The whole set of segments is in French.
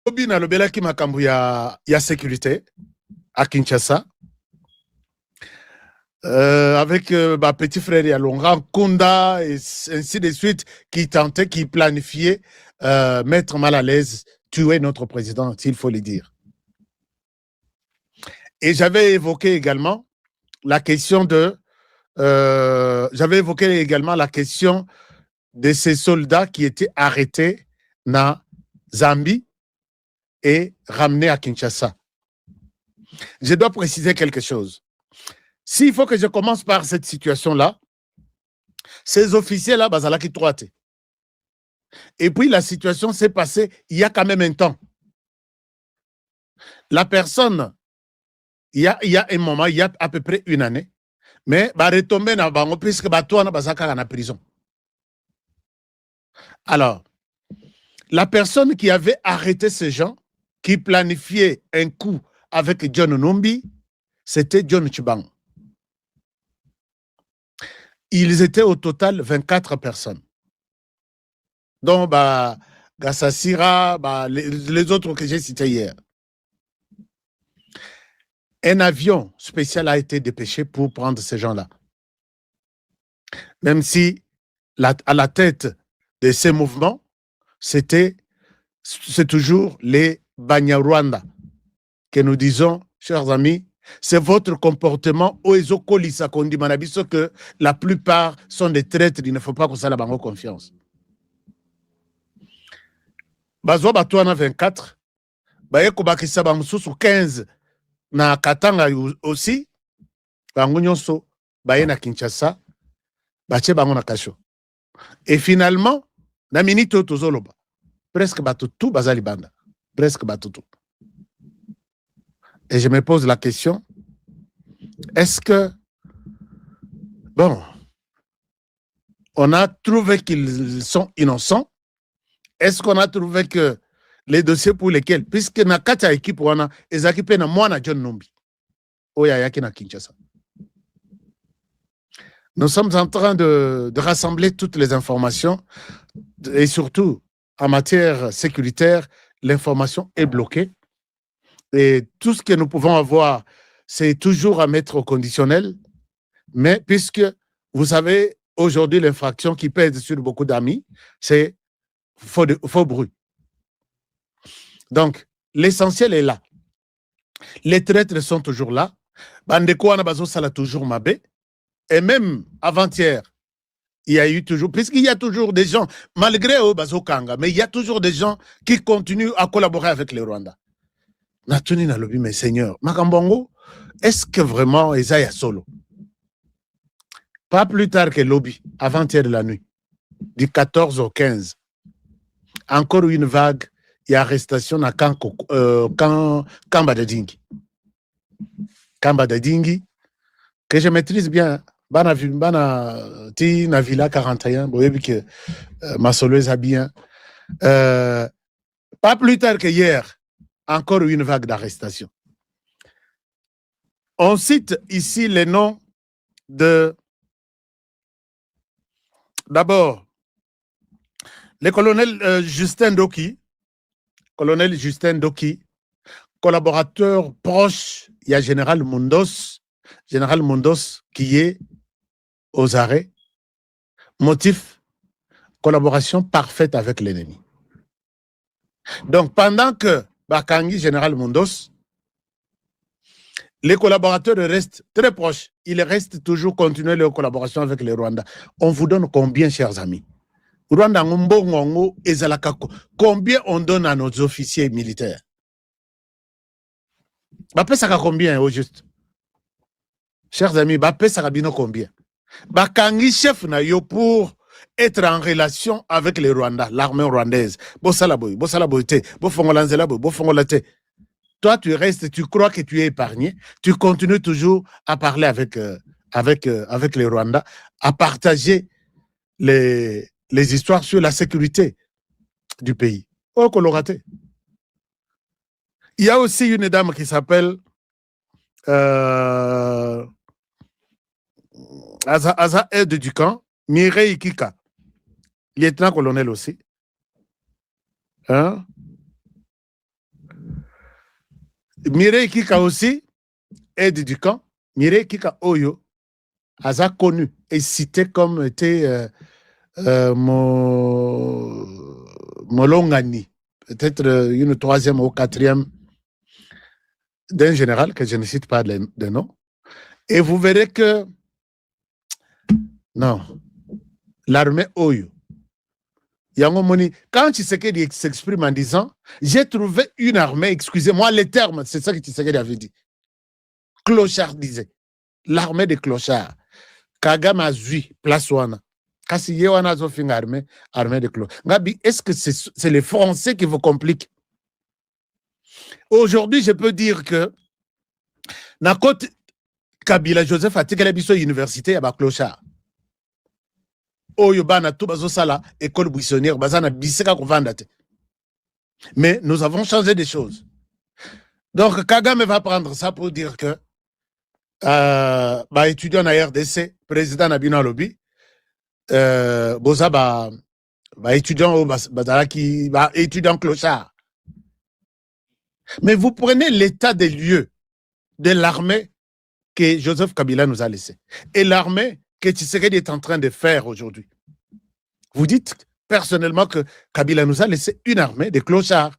Obi na lobela ki makambu ya sécurité à Kinshasa. Avec ma petit frère Yalonga Kunda et ainsi de suite, qui tentait, qui planifiait mettre mal à l'aise, tuer notre président, s'il faut le dire. Et j'avais évoqué également la question de ces soldats qui étaient arrêtés dans Zambie et ramenés à Kinshasa. Je dois préciser quelque chose. S'il faut que je commence par cette situation-là, ces officiers-là, bazalaki troite. Et puis la situation s'est passée il y a quand même un temps. La personne, il y a un moment, il y a à peu près une année, mais va retomber dans bango puisque batouana bazaka en prison. Alors, la personne qui avait arrêté ces gens, qui planifiait un coup avec John Numbi, c'était John Chibang. Ils étaient au total 24 personnes. Donc, Gassassira, les autres que j'ai cités hier. Un avion spécial a été dépêché pour prendre ces gens-là. Même si, à la tête de ces mouvements, c'est toujours les Banyarwanda que nous disons, chers amis, c'est votre comportement que la plupart sont des traîtres, il ne faut pas que ça la bango confiance. Bazo Batouana 24, Bayeko Bakissa Bamsusu 15, na Katanga aussi, bango nyonso, Baye na Kinshasa, Bache bango na Kasho. Et finalement, na minito tozoloba, presque batutu bazali banda, presque batutu. Et je me pose la question, est-ce que, bon, on a trouvé qu'ils sont innocents? Est-ce qu'on a trouvé que les dossiers pour lesquels, puisque na kati ya équipe wana, ezaki pe na mwana John Numbi, oya yaki na Kinshasa. Nous sommes en train de rassembler toutes les informations et surtout en matière sécuritaire, l'information est bloquée et tout ce que nous pouvons avoir, c'est toujours à mettre au conditionnel, mais puisque vous savez, aujourd'hui, l'infraction qui pèse sur beaucoup d'amis, c'est faux bruit. Donc, l'essentiel est là. Les traîtres sont toujours là. Bandeko Anabazo Sala toujours Mabé. Et même avant-hier, il y a eu toujours, puisqu'il y a toujours des gens, malgré Obazo Kanga, mais il y a toujours des gens qui continuent à collaborer avec les Rwandais. Natuni Nalobi, mes seigneurs, Makambongo, est-ce que vraiment Esaïa Solo? Pas plus tard que lobby, avant-hier de la nuit, du 14 au 15, encore une vague, il y a arrestation à Kamba de Dingi. Kamba de Dingi, que je maîtrise bien. Bana ti na Villa 41, boyebi que Masolo a bien. Pas plus tard que hier, encore une vague d'arrestation. On cite ici les noms de, d'abord, le colonel Justin Doki, collaborateur proche, il y a Général Mundos qui est aux arrêts. Motif, collaboration parfaite avec l'ennemi. Donc, pendant que Bakangi, Général Mundos, les collaborateurs restent très proches. Ils restent toujours continuer leur collaboration avec les Rwandais. On vous donne combien, chers amis? Rwanda Ngumbongo et Zalakako. Combien on donne à nos officiers militaires? Bapé ça combien au juste? Chers amis, Bapé ça combien? Bakangi chef na yo pour être en relation avec les Rwandais, l'armée rwandaise. Bossalaboy te, Bofongolanzelaboy, Bofongolate. Toi, tu restes, tu crois que tu es épargné, tu continues toujours à parler avec les Rwandais, à partager les histoires sur la sécurité du pays. Oh, Coloraté. Il y a aussi une dame qui s'appelle Aza aide du camp, Mireille Kika, lieutenant-colonel aussi. Hein? Mireille Kika aussi, aide du camp. Mireille Kika Oyo, Aza connu et cité comme était Molongani, peut-être une troisième ou quatrième d'un général que je ne cite pas de nom. Et vous verrez que, non, l'armée Oyo, quand Tshisekedi s'exprime en disant j'ai trouvé une armée, excusez-moi les termes, c'est ça que Tshisekedi avait dit. Clochard disait, l'armée des clochards. Kagame a zui, place wana. Kasi yewana zofinga armée de clochards. Gabi, est-ce que c'est les Français qui vous compliquent? Aujourd'hui, je peux dire que na côte Kabila Joseph atikela biso université ya ba clochard. Oyo bana to bazo sala école buissonnière bazana biseka ko vandate. Mais nous avons changé des choses. Donc Kagame va prendre ça pour dire que bah étudiant à RDC, président Nabino Lobby, boza bah étudiant au bazalaki, bah étudiant clochard. Mais vous prenez l'état des lieux de l'armée que Joseph Kabila nous a laissé et l'armée que Tshisekedi est en train de faire aujourd'hui. Vous dites personnellement que Kabila nous a laissé une armée de clochards.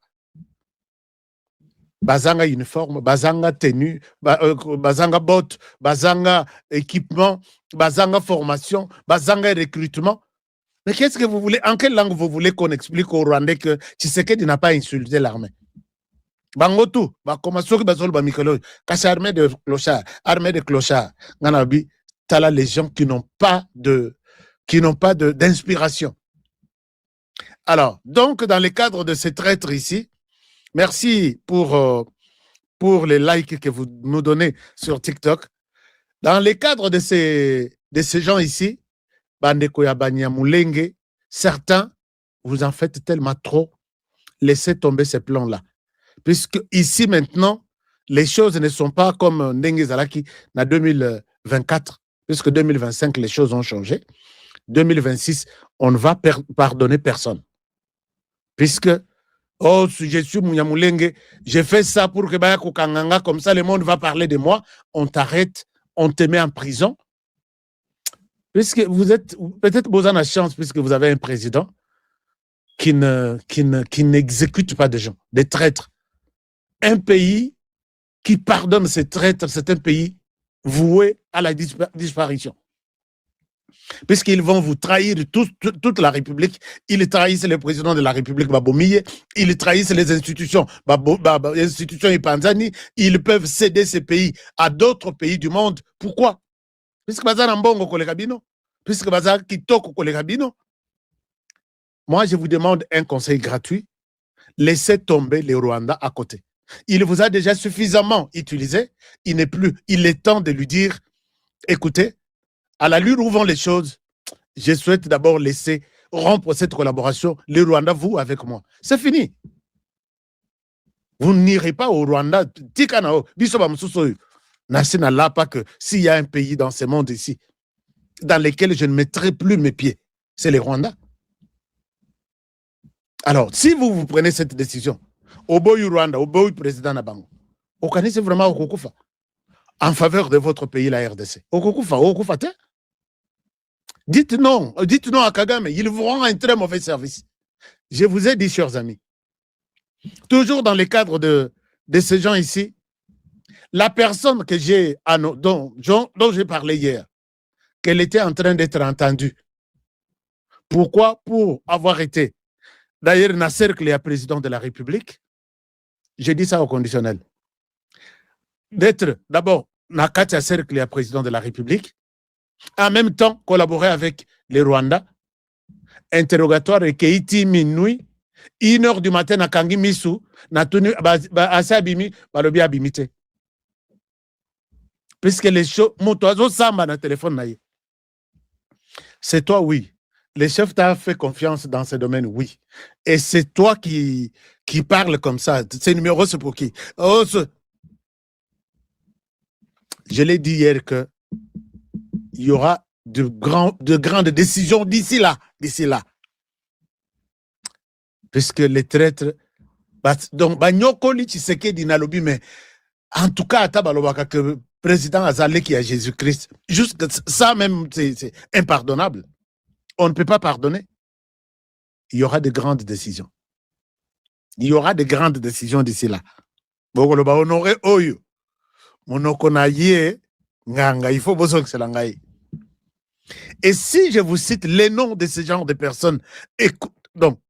Bazanga uniforme, bazanga tenue, bazanga bottes, bazanga équipement, bazanga formation, bazanga recrutement. Mais qu'est-ce que vous voulez? En quelle langue vous voulez qu'on explique aux Rwandais que Tshisekedi n'a pas insulté l'armée? Bangotu, bakomasoki bazol ba mikolo, kasi armée de clochards, nganabi, tala les gens qui n'ont pas d'inspiration. Alors, donc, dans le cadre de ces traîtres ici, merci pour les likes que vous nous donnez sur TikTok. Dans le cadre de ces gens ici, Bandeko ya Banyamulenge, certains, vous en faites tellement trop, laissez tomber ces plans-là. Puisque ici, maintenant, les choses ne sont pas comme Ndenge Zalaki en 2024, puisque 2025, les choses ont changé. 2026, on ne va pardonner personne. Puisque, oh, je suis Munyamulenge, j'ai fait ça pour que Baya Kukanganga, comme ça, le monde va parler de moi, on t'arrête, on te met en prison. Puisque vous êtes, peut-être vous en avez chance, puisque vous avez un président qui n'exécute pas de gens, des traîtres. Un pays qui pardonne ces traîtres, c'est un pays voué à la disparition. Puisqu'ils vont vous trahir toute la République, ils trahissent le président de la République, Babomie, ils trahissent les institutions, institutions Ipanzani, ils peuvent céder ces pays à d'autres pays du monde. Pourquoi? Puisque Bazar Mbongo Kolekabino, puisque Bazar Kitoko Kolekabino. Moi, je vous demande un conseil gratuit, laissez tomber les Rwandais à côté. Il vous a déjà suffisamment utilisé, il est temps de lui dire, écoutez, à la l'allure où vont les choses, je souhaite d'abord laisser rompre cette collaboration, les Rwandais, vous avec moi. C'est fini. Vous n'irez pas au Rwanda. Nassina là pas que s'il y a un pays dans ce monde ici, dans lequel je ne mettrai plus mes pieds, c'est les Rwandais. Alors, si vous prenez cette décision, au bout Rwanda, au bout président Nabango, vous connaissez vraiment Okukufa en faveur de votre pays, la RDC. Okukufa, dites non à Kagame, ils vous rendent un très mauvais service. Je vous ai dit, chers amis, toujours dans le cadre de ces gens ici, la personne que dont j'ai parlé hier, qu'elle était en train d'être entendue. Pourquoi? Pour avoir été, d'ailleurs, Nasser Cléa, président de la République, j'ai dit ça au conditionnel, d'être d'abord Nakatia Cléa, président de la République, en même temps collaborer avec les Rwandais, interrogatoire et Keiti minuit, 1h du matin na Kangi Misu, na tenu asabimi, balobi abimité. Puisque les choses, mon oiseau samba na téléphone naïe. C'est toi, oui. Les chefs t'ont fait confiance dans ce domaine, oui. Et c'est toi qui parle comme ça. C'est numéro, c'est pour qui? Oh, je l'ai dit hier que il y aura de grandes décisions d'ici là. Puisque les traîtres, donc, Banyoko li Tshisekedi na lobi, mais En tout cas, Tabalobaka, que le président Azalé qui a Jésus-Christ, juste ça même, c'est impardonnable. On ne peut pas pardonner. Il y aura de grandes décisions. Il y aura de grandes décisions d'ici là. Honoré Oyo. Il faut besoin que c'est l'angaï. Et si je vous cite les noms de ce genre de personnes, donc,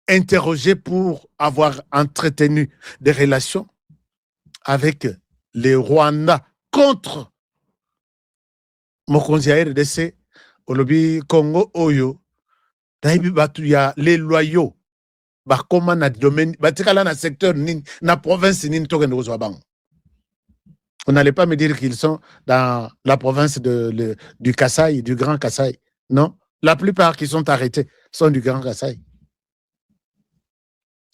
interrogées pour avoir entretenu des relations avec les Rwandais contre Mokonzi ya RDC, Olobi Congo Oyo, Daibi Batuya, les loyaux, Bakoma na domaine, Batikala na secteur, na province, on n'allait pas me dire qu'ils sont dans la province du Kasaï, du Grand Kasaï. Non, la plupart qui sont arrêtés sont du Grand Kasaï.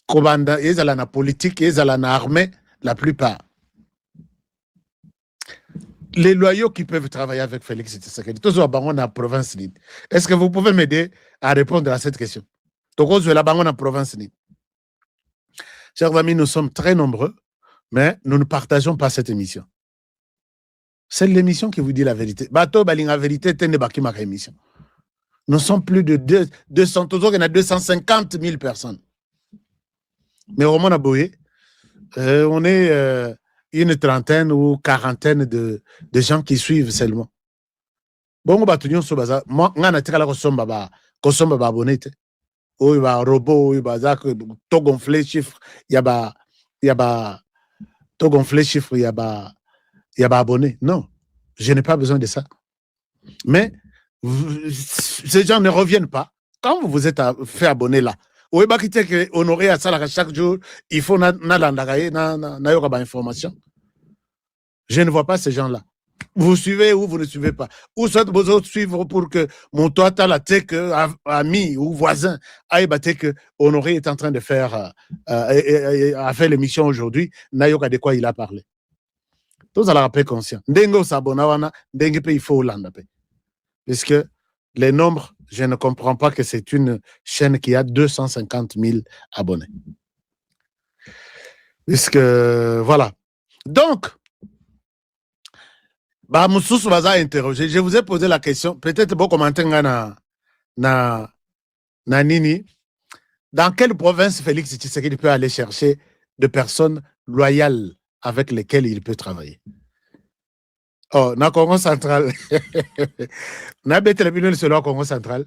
Kobanda, ils ont la politique, ils ont la armée, la plupart. Les loyaux qui peuvent travailler avec Félix Tshisekedi, tous les banques dans la province. Est-ce que vous pouvez m'aider à répondre à cette question? Tous les banques dans la province. Chers amis, nous sommes très nombreux, mais nous ne partageons pas cette émission. C'est l'émission qui vous dit la vérité. Bateau, la vérité, c'est émission. Nous sommes plus de 200, toujours il y en a 250 000 personnes. Mais au Mont Aboye, on est une trentaine ou quarantaine de gens qui suivent seulement. Bon, moi, je suis abonné. Il y a robot, il y a tout gonflé chiffre, il y a tout gonflé chiffre, il y a abonné. Non, je n'ai pas besoin de ça. Mais ces gens ne reviennent pas. Quand vous vous êtes fait abonner là, honoré à ça chaque jour, il faut information. Je ne vois pas ces gens-là. Vous suivez ou vous ne suivez pas. Ou soit vous autres suivre pour que mon toit la tech, ami ou voisin, aïe que Honoré est en train de faire, a fait l'émission aujourd'hui, n'ayoka de quoi il a parlé. Tous à la rappel conscient. Ndengo sabonawana, ndengue il faut Hollande. Puisque les nombres, je ne comprends pas que c'est une chaîne qui a 250 000 abonnés. Puisque, voilà. Donc, je vous ai posé la question, peut-être vous commentez na nini, dans quelle province Félix Tshisekedi peut aller chercher de personnes loyales avec lesquelles il peut travailler? Oh, na Congo central. Na bête le sur Congo central.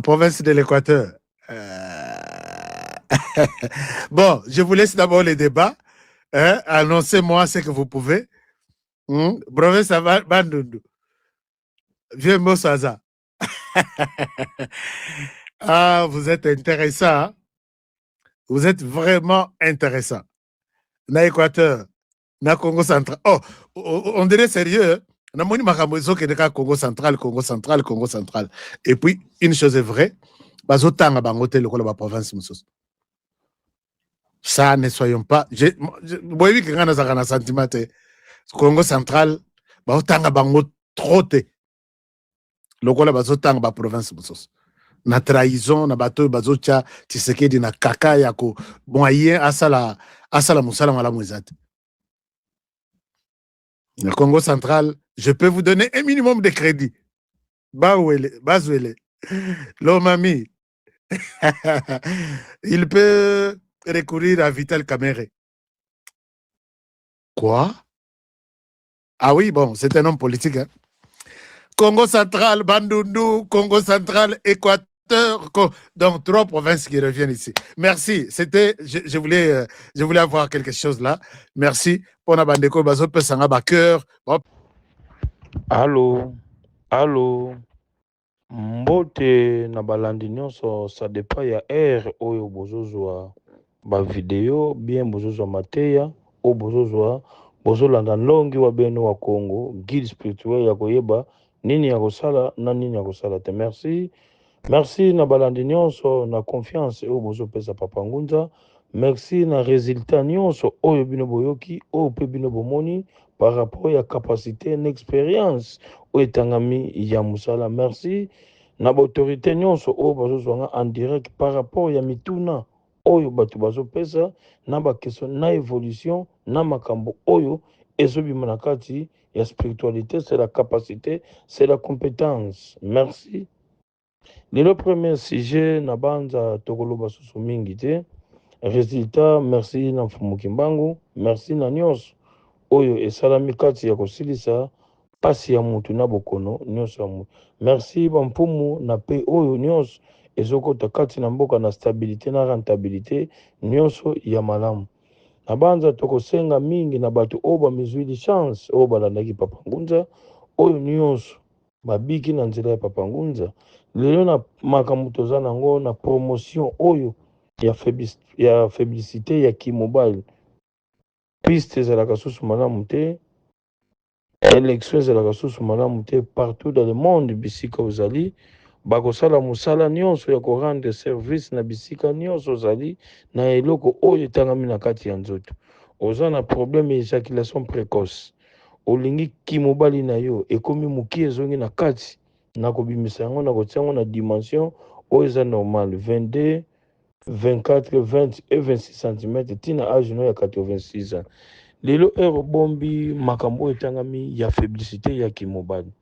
Province de l'Équateur. Bon, je vous laisse d'abord les débats. Annoncez-moi ce que vous pouvez. Province Bandundu. Vieux Mossaza. Ah, vous êtes intéressant. Hein? Vous êtes vraiment intéressant. Na Équateur, na Congo central. Oh, on dirait sérieux. Na moni makambozo ke de Congo central, Congo central, Congo central. Et puis une chose est vraie, bazotanga bangote le la province musos. Ça ne soyons pas. Voyez que ngana zakana sentiment Congo central, bazotanga bango troté. Lokola bazotanga ba province musos. Na trahison na bato bazocha Tshisekedi na kaka yako moyen asala musala mala mwezate. Le Congo central, je peux vous donner un minimum de crédit. Bazouele. L'Omami. Il peut recourir à Vital Kamere. Quoi? Ah oui, bon, c'est un homme politique. Hein? Congo central, Bandundu, Congo central, Équateur. Donc, 3 provinces qui reviennent ici. Merci. C'était, je voulais avoir quelque chose là. Merci. Pour Nabandeko, Bazo Pesanga Baker. Allô. Mbote na balandi nyonso, ça dépend ya air oyo bozozwa ba vidéo, bien bozozwa mateya, o bozozwa bozolanda ndongi wa beno wa Congo, guide spirituel ya koyeba nini ya kosala na nini ya kosala te. Merci na balandi nyonso na confiance oyo bozopesa Papa Ngunza. Merci na résultat nyonso oyo bino boyoki, oyo pe bino bomoni par rapport à capacité et expérience oyo etangami ya musala. Merci na autorité nyonso oyo bazozwanga en direct par rapport ya mituna oyo bato bazopesa na baquestion na évolution na makambo oyo ezobima na kati ya spiritualité, c'est la capacité, c'est la compétence. Merci. Le premier sujet na banza tokoloba susu mingi te. Résultat, merci na mfumu kimbangu, merci na nyonso oyo esalami kati ya kosilisa pasi ya mutu na bokono nyonso ya mutu. Merci bampumu na pe oyo nyonso ezokota kati na mboka na stabilité na rentabilité nyonso ya malamu. Na banza tokosenga mingi na bato oyo bamizwili chance oyo balandaki Papa Ngunza oyo nyonso babiki na nzela ya Papa Ngunza. Lelo na makambo toza nango na promotion oyo ya féblicité ya kimobile. Piste ezalaka susu malamu te, élection ezalaka susu malamu te partout dans le monde bisika ozali bakosala mosala nyonso ya korendre service na bisika nyonso ozali na eloko oyo etangami na kati ya nzoto. Oza na problème ya éjaculation précoce, olingi kimobali na yo ekomi moki ezongi na kati na kobimisa yango na kotia yango na dimension oyo eza normal 22 24 20 et 26 cm tina age no ya 86 ans. Lelo bombi makambo etangami ya féblicité ya kimobali.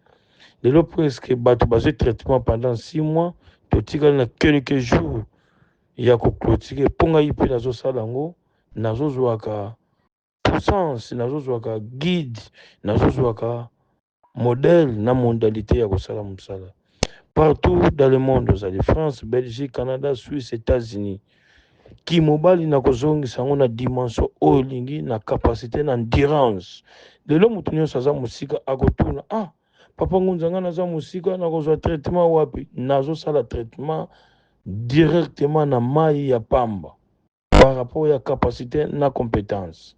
Lelo presque bato bazé traitement pendant 6 mois, totikali na quelques jours ya clôturer ponga yipe nazo salango nazo zwaka puissance nazo zwaka guide nazo zwaka modèle na modalité ya kosala musala. Partout dans le monde, vous avez France, Belgique, Canada, Suisse, États-Unis. Kimobali na kozongisa yango na dimension oyo lingi na capacité na endurance. Lelo mutu nyonso aza musika akotuna Papa Ngunza nga naza musika na kozwa traitement wapi nazosala traitement directement na mai ya pamba par rapport ya capacité na compétence.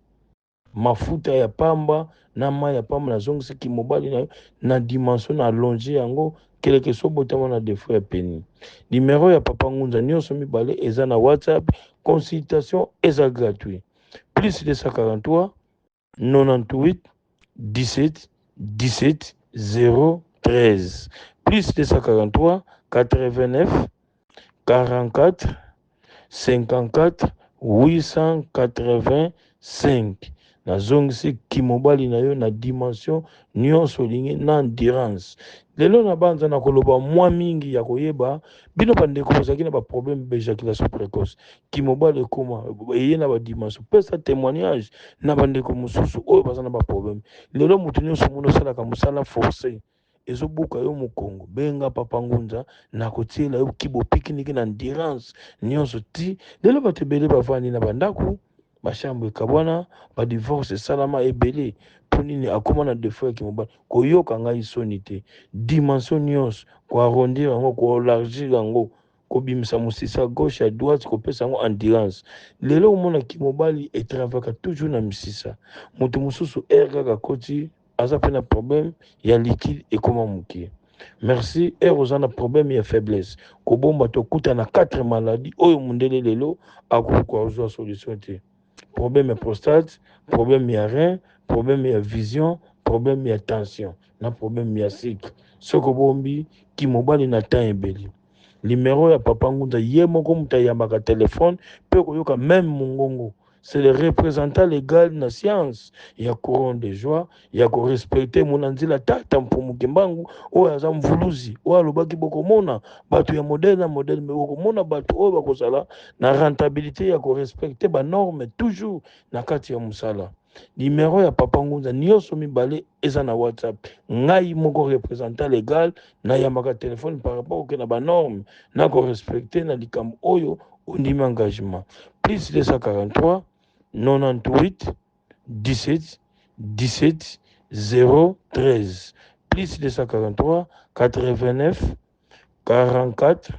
Mafuta ya pamba na mai ya pamba nazongisa kimobali na dimension na allongé yango quelque soit botama na défaut ya peni. Numéro ya Papa Ngunza nyonso mibale eza na WhatsApp, consultation eza gratuit. Plus 243 98 17 17 013. Plus 243 89 44 54 885. Nazongisi kimobali na yo na dimension nyonso lingi na endurance. Lelo na banza na koloba mwa mingi ya koyeba bino bandeko bozaki na ba problème d'éjaculation précoce. Kimobali ekoma eye na ba dimension pesa témoignage na bandeko mosusu oyo baza na ba problème. Lelo mutu nyonso muno salaka musala forcé ezobuka yo mokongo benga Papa Ngunza na kotiela yo kibo pikiniki na endurance nyonso ti. Lelo bato ebele bavandi na bandako bashambo ekabwana badivorce salama ebele mpo nini akoma na défaut ya kimobali koyoka ngai soni te. Dimension nyonso koarrondir yango koélargir yango kobimisa mosisa gauche ya droite kopesa yango endurance. Lelo omona kimobali etravaka toujours na misisa moto mosusu kaka koti aza mpe na problème ya liquide ekoma mokie. Merci oza na problème ya faiblesse kobomba tokuta na 4 maladies oyo mundele lelo akoki kozwa solution te. Problème ya prostate, problème ya rein, problème ya vision, problème ya tension, na problème ya cycle. Soko bombi kimobali na temps ebeli. Numéro ya Papa Ngunza ye moko muta yambaka téléphone pe koyoka même mongongo. C'est le représentant légal na science ya couronne de joie ya ko respecter monanzila tata mpumu kimbangu oyo aza mvuluzi oyo alobaki bokomona bato ya modèle na modèle mais bokomona bato oyo bakozala na rentabilité ya ko respecter ba norme toujours na kati ya musala. Numéro ya Papa Ngunza nyonso mibale eza na WhatsApp. Ngai moko représentant légal na yambaka téléphone par rapport au na ba norme na ko respecter na likambo oyo ondimi engagement. Plus 243 98 17 17 013. Plus 243 89 44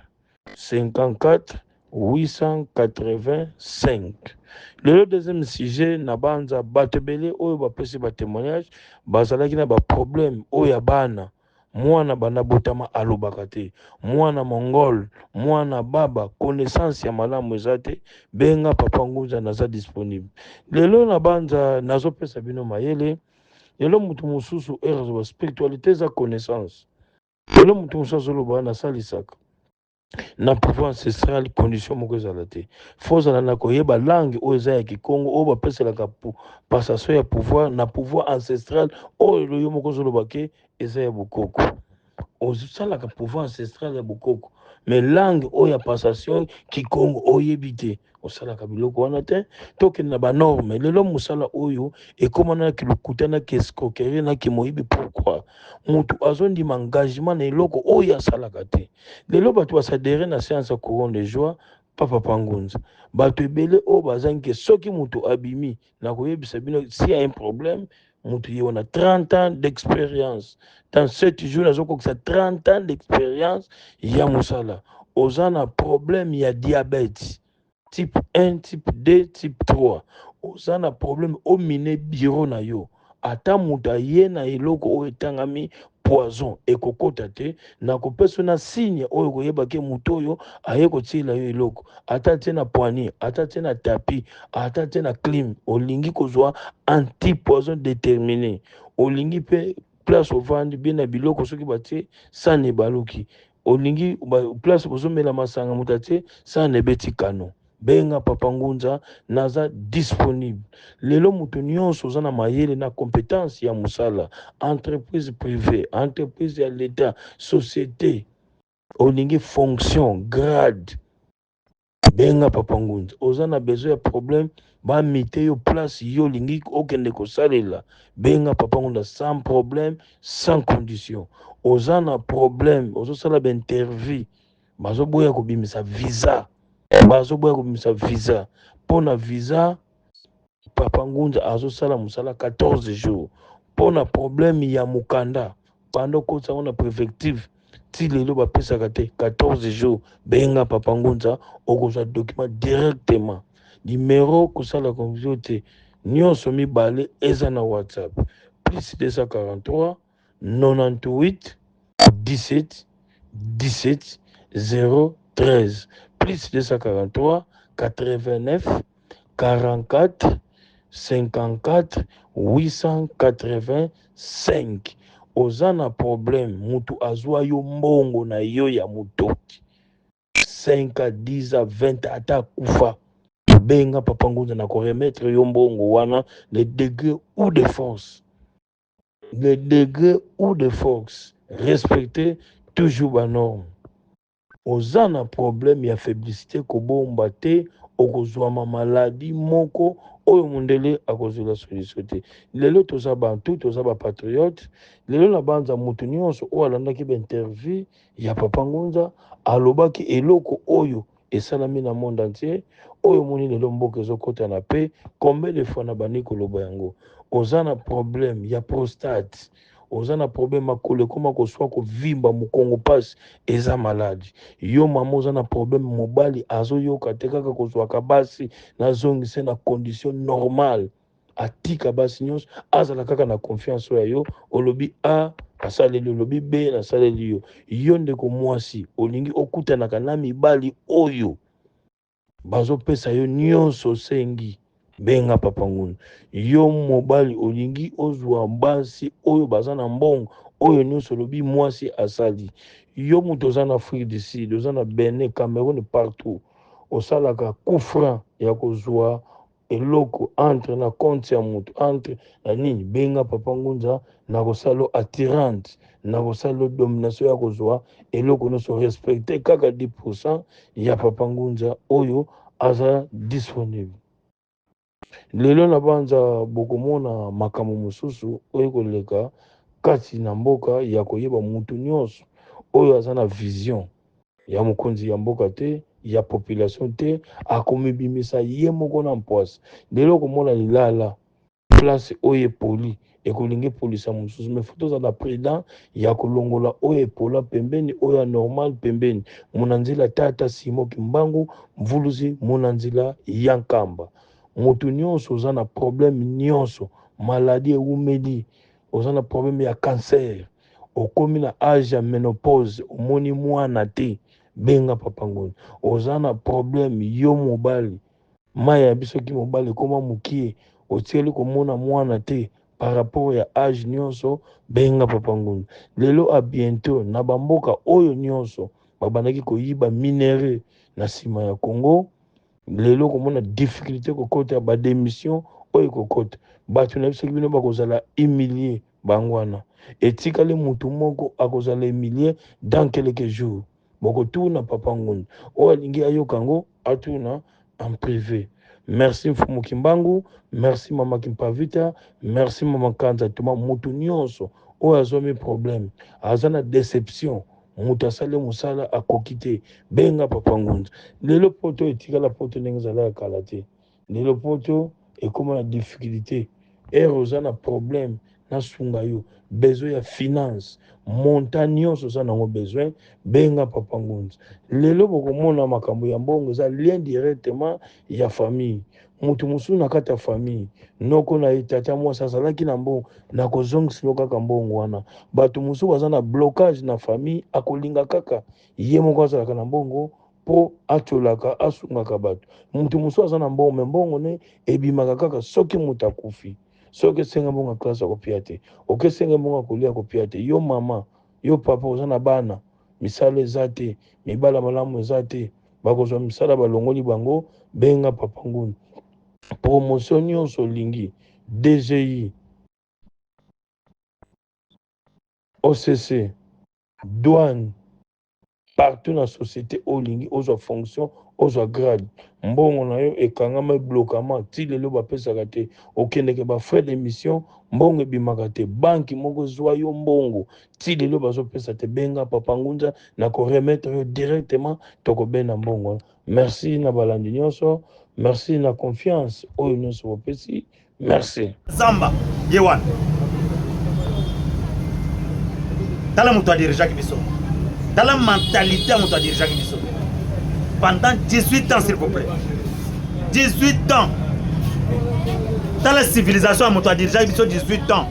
54 885. Le deuxième sujet na banza batebele oyo bapesi ba témoignage bazalaki na ba problème oyo bana mwana bana botama alobaka te mwana mongol mwana baba connaissance ya malamu ezate benga Papa Ngunza naza disponible. Lelo na banza nazopesa bino mayele lelo mutu mosusu erezo spiritualité za connaissance lelo mutu mosusu azoloba na salisaka na pouvoir ancestral condition moko ezala te fo ozala na koyeba langue oyo eza ya kikongo oyo bapeselaka passation ya pouvoir na pouvoir ancestral oyo yo moko ozoloba ke eza ya bokoko osalaka pouvoir ancestral ya bokoko mais langue oyo ya passation kikongo oyebi te osalaka biloko wana te tokende na banorme lelo mosala oyo ekomanaki lokutanaki escroquerie naki moyibi pourquoi motu azondima engagement na eloko oyo asalaka te lelo bato basadere na séance ya courant de joie papa pangunza bato ebele oyo bazangi ke soki motu abimi na koyebisa bino s'il y a un problème motu ye wana 30 ans d'expérience dans 7 jours nazokokisa 30 ans d'expérience ya mosala oza na problème ya diabète type 1 type 2 type 3 oza na problème omine bureau na yo ata moto aye na eloko oyo etangami poison ekokota te na kopesa na signe oyo koyeba ke moto oyo aye kotiela yo eloko ata tie na poignée ata tie na tapis ata tie na clim olingi kozwa antipoison déterminé olingi mpe place ovandi bien na biloko soki batie sane baluki olingi place bozomela masanga moto atie sane ebeti kano benga papa ngunza naza disponible lelo moto nyonso oza na mayele na compétence ya mosala entreprise privée entreprise ya l'état société olingi fonction grade benga papa ngunza oza na besoin ya problème bamite yo place yo olingi okende kosalela benga papa ngunza sans problème sans condition oza na problème ozosala bainterview bazoboya kobimisa visa bazoboya kobimisa visa mpo na visa papa ngunza azosala mosala 14 jours mpo na problème ya mokanda panda okotisa ngo na préfective ti lelo bapesaka te 14 jours benga papa ngunza okozwa document directement numero kosala confusion te nyonso mibale eza na whatsapp plus 243 98 17 17 013 plus 243 89 44 54 885 oza na problème mutu azwa yo mbongo na yo ya mutoki 5 à 10 à 20 ata kufa benga papa ngunza na koremettre yo mbongo wana le degré ou de force respecter toujours banorme oza na problème ya faiblité kobomba te okozwama maladi moko oyo mondele akozwela solution te lelo toza bantu toza bapatriote lelo na banza motu nyonso oyo alandaki bainterview ya papa ngunza alobaki eloko oyo esalami na monde entier oyo moni lelo mboka ezokota na pe combien de fois na bandi koloba yango oza na problème ya prostate oza na problème makolo ekoma koswa kovimba mokongo mpasi eza maladi yo mama oza na problème mobali azoyoka te kaka kozwaka basi nazongise na condition normale atika basi nyonso azala kaka na confiance oyo ya yo olobi a asaleli olobi b nasaleli yo yo ndeko mwasi olingi okutanaka na mibali oyo bazopesa yo nyonso osengi benga papa ngunza yo mobali olingi ozwa basi oyo baza na mbongo oyo nyonso olobi mwasi asali yo moto oza na Afrique du Sud oza na Benin Cameroun partout osalaka coup franc ya kozwa eloko entre na compte ya moto entre na nini benga papa ngunza na kosala attirante na kosala domination ya kozwa eloko nyonso respecte kaka 10% ya papa ngunza oyo aza disponible lelo na banza bokomona makambo mosusu oyo koleka kati na mboka ya koyeba mutu nyonso oyo aza na vision ya mokonzi ya mboka te ya population te akomibimisa ye moko na mpwasi lelo komona lilala place oyo epoli ekolingi epolisa mosusu me foto oza na président ya kolongola oyo epola pembeni oyo anormal pembeni mona nzela tata simoki mbangu mvuluzi mona nzela ya nkamba motu nyonso oza na problème nyonso maladi eumeli oza na problème ya cancer okomi na age ya ménopause omoni mwana te benga papa ngunza oza na problème yo mobali mai ya bisoki mobali ekoma mokie otikali komona mwana te par rapport ya age nyonso benga papa ngunza lelo a bientôt na bamboka oyo nyonso babandaki koyiba minere na sima ya Congo. Lelo komona difficulté kokota ya badémission oyo kokota bato na biso bino bakozala humilié bangwana etikali mutu moko akozala humilié dans quelques jours bokotuna papa Ngunda oyo alingi ayoka ngo atuna en privé. Merci Mfumu Kimbangu, merci Mama Kimpavita, merci Mama Kanza Tuma mutu nyonso oyo azomi problème azana déception mutu asali musala akokite benga papa Ngunda. Lelo poto etikala poto ndenge ezala ya kala te. Lelo poto ekoma na difficulté oza na problème na sunga yo besoin ya finance montant nyonso oza nango besoin benga papa Ngunda. Lelo bokomona makambo ya mbongo eza lien directement ya famille mutu mosusu na kati ya famille noko na etata mwasi azalaki na mbongo na kozongisilo kaka mbongo wana bato mosusu baza na blocage na famille akolinga kaka ye moko azalaka na mbongo po atolaka asungaka bato mutu mosusu aza na mbongo me mbongo ne ebimaka kaka soki mutu akufi soki esenga mbongo klase akopia te okesenga mbongo akolia akopia te yo mama yo papa oza na bana misala eza te mibala malamu eza te bakozwa misala balongoli bango benga papa Ngunda. Promotion nyonso olingi DGI OCC douane partout na société olingi ozwa fonction ozwa grade mbongo na yo ekangama blokama ti lelo bapesaka te okendeke bafrais d'émission mbongo ebimaka te banki moko zwa yo mbongo ti lelo bazopesa te benga papa Ngunda na koremettre yo directement tokobena mbongo. Merci na balandi nyonso, merci na confiance oyo nyonso bopesi, merci. Zamba yewan tala mutu adirija kibiso tala mentalité à mutu adirija kibiso pendant 18 ans s'il vous plaît 18 ans tala civilisation à mutu adirija kibiso 18 ans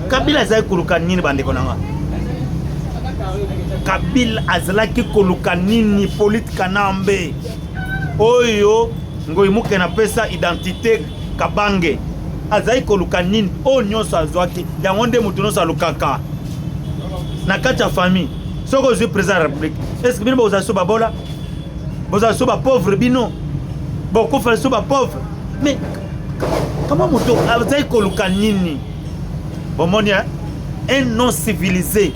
Kabila azali koluka nini bandeko nanga Kabila azalaki koluka nini politika nambe oyo ngoi muke na pesa identité kabange azali koluka nini o nyonso azwaki yango nde mutu nyonso alukaka na kati ya famille soko ozwi président de la république est-ce que bino bozali so babola bozali so bapauvre bino bokufa so bapauvre mais comment mutu azali koluka nini bomoni un non civilisé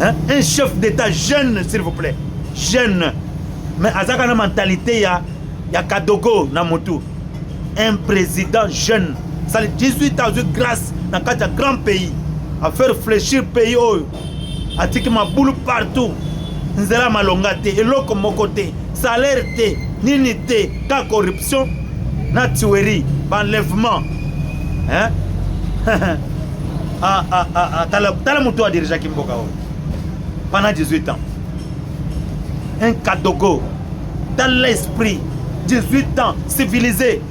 hein? Un chef d'état jeune s'il vous plaît jeune mais azaka na mentalité ya Kadogo na motu un président jeune ça 18 ans de grâce dans un grand pays à faire fléchir pays oyo atiki maboulou partout nzela malonga te eloko moko te salaire te nini te ka corruption na tuerie enlèvement hein tala moto a dirigé Kimboka pendant 18 ans un Kadogo dans l'esprit 18 ans civilisé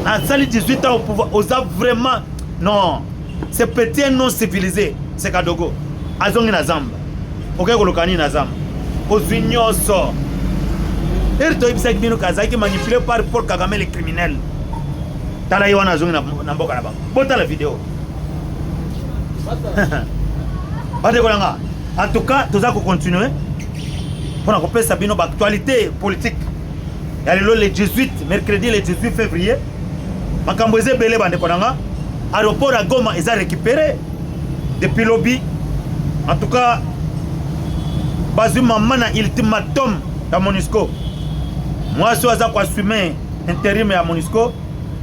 à 18 ans au pouvoir osa vraiment non c'est petit non civilisé c'est Kadogo azongi na zamba ok kolokani na zamba ozwi nyonso erito ibisa kibino kazaki manipulé par Paul Kagame les criminels tala yo na zongi na mboka na bango bota la vidéo bade kolanga en tout cas toza ko continuer pour qu'on sabino actualité politique ya lelo le 18 mercredi le 18 février makambo eze belé bande konanga aéroport à Goma est récupéré depuis lobby en tout cas bazuma mana ultimatum da MONUSCO moi so aza ko assumer intérim ya MONUSCO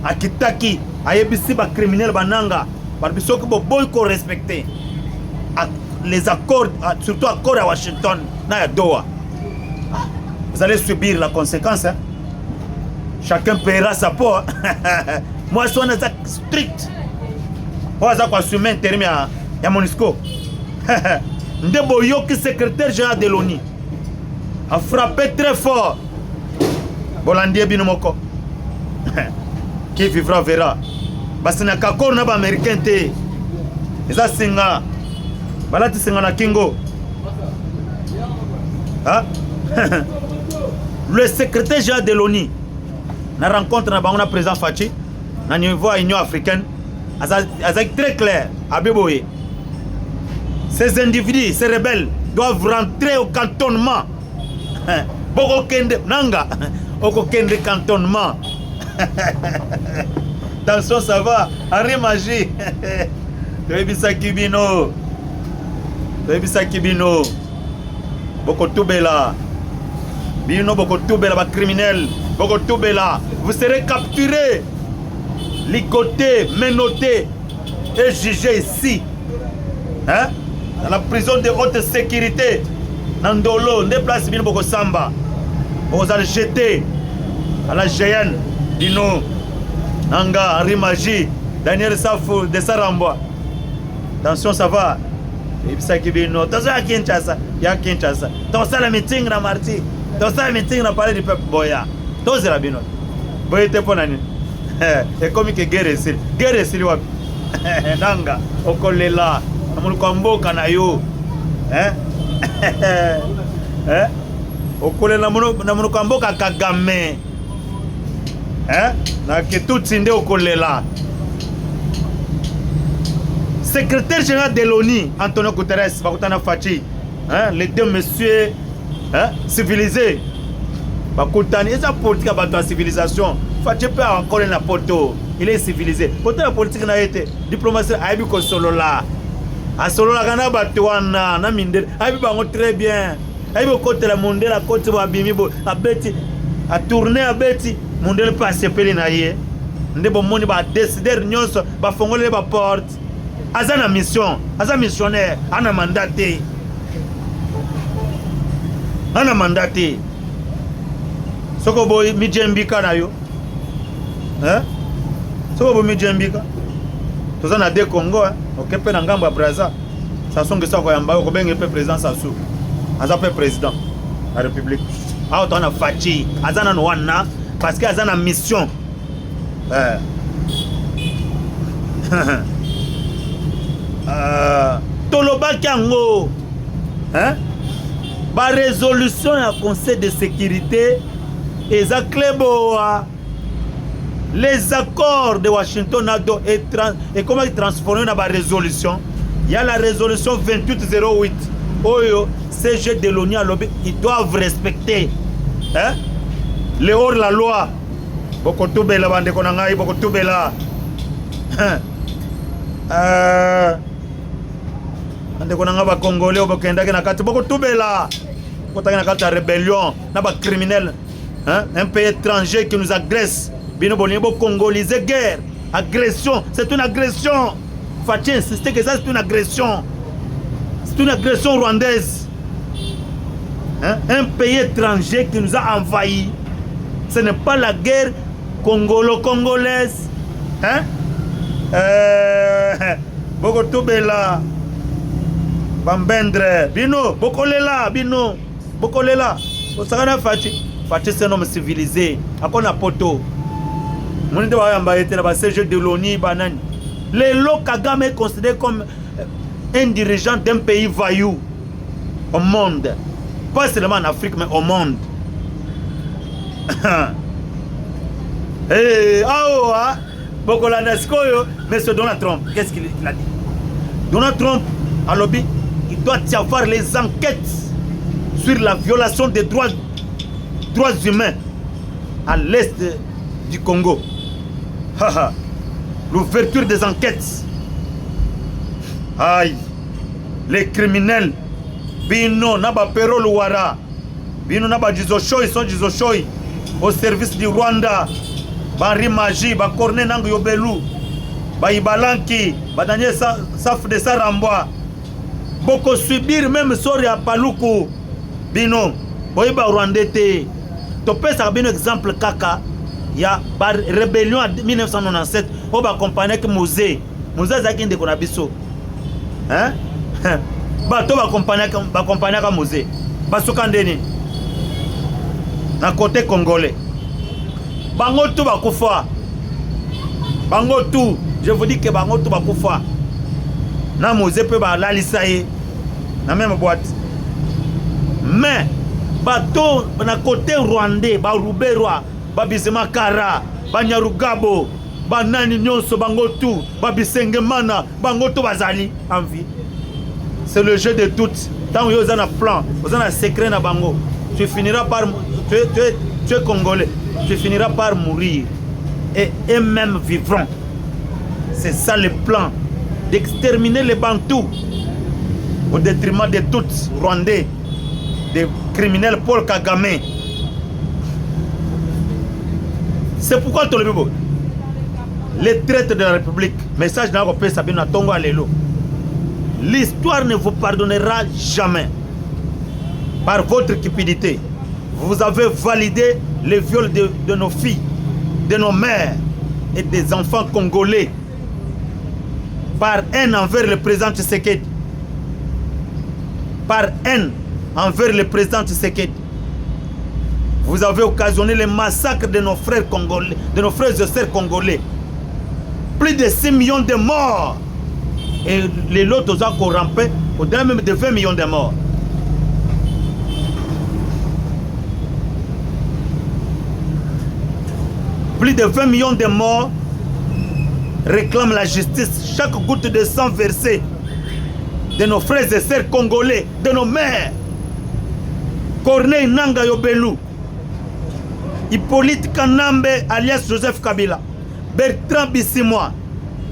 akitaki ayebisi ba criminel bananga par biso ko boy ko respecter les accords surtout accords à Washington na ya Doha. Vous allez subir la conséquence hein? Chacun paiera sa peau hein? Moi je suis strict moi je suis assumer intérim ya MONUSCO Ndebo Yoki secrétaire général de l'ONU a frappé très fort Bolandie Binomoko qui vivra verra parce que nakakor na ba américain te eza singa balati singa na kingo hein? Le secrétaire général de l'ONU na rencontre na bango na président Fachi na niveau à Union africaine azak très clair abeboye Ces individus, ces rebelles, doivent rentrer au cantonnement. Boko kende, nanga, oko kende cantonnement. Attention, ça va, Henri Magie. Toyebisa Kibino. Toyebisa Kibino. Boko Toubela. Bino Boko Toubela, ba criminel. Boko Toubela. Vous serez capturés, ligotés, menottés et jugés ici. Hein? Dans la prison de haute sécurité. Nandolo, des places Bino Boko Samba. Vous allez jeter à la GN. Bino. Nanga, Henri Magie, Daniel Safou, de Saramba. Attention, ça va. Attention à Kinshasa. Il y a Kinshasa. Attention à la meeting na Marti. Attention à la meeting na parler du peuple Boya. Attention à la bino. Boya te ponani. Et comme que guerre ici. Guerre ici, wapi. Nanga, okolela. Namunu kwamboka na yo. Hein? Hein? Okolela namunu kwamboka Kagame. Hein? Secrétaire général de l'ONU, Antonio Guterres, hein? Les deux messieurs, hein? Civilisés. Et ça politique à la civilisation. Fachi peut encore la poto. Il est civilisé. Pourtant la politique n'a été diplomatie. Aïbi ko solo là. A solo là kana batuana na minde. Aïbi bango très bien. Aïbi côté la monde la côté wa bimi bo a beti a tourner a beti. Monde pas sepeli na ye. Ndebo moni ba décider nyonso ba fongole ba porte. Azana mission, aza missionnaire, ana mandaté. Ana mandaté. Soko boy mijembika na yo. Hein? Soko boy mijembika. Tozana de Congo, hein? OK pe na ngambo ya Brazza. Sassou Nguesso ko yamba ko benge pe président Sassou. Aza pe président la République. Ah on a Fachi, azana no wana parce que azana mission. Toloba Kango, hein? Ba résolution à Conseil de sécurité et ça cléboa les accords de Washington et comment ils transforment dans la résolution. Il y a la résolution 2808. Oyo CG de l'ONU à l'OB, ils doivent respecter, hein? Le hors la loi. Boko tubela bande konangai boko tubela. Ande konanga ba congolais obokenda na kati boko tubela. Kotaka na kati rébellion na ba criminel, hein? Un pays étranger qui nous agresse. Bino bonebo congoliser guerre. Agression, c'est une agression. Faut insister que ça c'est une agression. C'est une agression rwandaise. Hein? Un pays étranger qui nous a envahis. Ce n'est pas la guerre congolo-congolaise. Hein? Boko tubela. Bambendre. Bino, bokolela, bino. Bokolela. Osakana Fachi. Fachi c'est un homme civilisé. Akona poto. Monite wa yamba ete na ba CG de l'ONU banani. Lelo Kagame est considéré comme un dirigeant d'un pays vaillou au monde. Pas seulement en Afrique, mais au monde. Eh, ah, Bokola Neskoyo, mais c'est Donald Trump. Qu'est-ce qu'il a dit? Donald Trump, à lobby, il doit y avoir les enquêtes sur la violation des droits humains à l'est du Congo. L'ouverture des enquêtes. Aïe, les criminels. Bino naba pero luwara. Bino naba jizoshoi son jizoshoi. Au service du Rwanda. Ba Rimaji, ba Corne Nangu Yobelu. Ba Ibalanki, ba Daniel Saf de Sarambwa. Boko subir même sori à Paluku. Bino, boiba Rwandete. Topé ça bien exemple kaka. Il y a une rébellion en 1997 on va accompagner avec Mosé Zaki de Konabiso. Hein? Bato va accompagner avec Mosé. Basukandeni. Na côté congolais. Bango tout va kufa. Bango tout. Je vous dis que Bango tout va kufa. Na Mosé peut ba lalisaye. Na même boîte. Mais bato na côté rwandais, ba Ruberwa. Babisema Kara, Banyarugabo, Banani Nyonso, Bangotu, Babisengemana, Bangoto Bazali, en vie. c'est le jeu de toutes. Tant que vous avez un plan, vous avez un secret na bango, tu finiras par... Tu es congolais, tu finiras par mourir. Et eux-mêmes vivront. C'est ça le plan, d'exterminer les Bantous au détriment de tous Rwandais, des criminels Paul Kagame. C'est pourquoi Tolobibo, les traites de la République, message dans le Sabina Tongo Alelo, l'histoire ne vous pardonnera jamais par votre cupidité. Vous avez validé les viols de nos filles, de nos mères et des enfants congolais par haine envers le président Tshisekedi. Par haine envers le président Tshisekedi. Vous avez occasionné le massacre de nos frères congolais, de nos frères et sœurs congolais. Plus de 6 millions de morts. Et les lots ont encore rampé au-delà même de 20 millions de morts. Plus de 20 millions de morts réclament la justice. Chaque goutte de sang versée de nos frères et sœurs congolais, de nos mères. Corneille Nanga Yobelou, Hippolyte Kanambe alias Joseph Kabila, Bertrand Bissimois,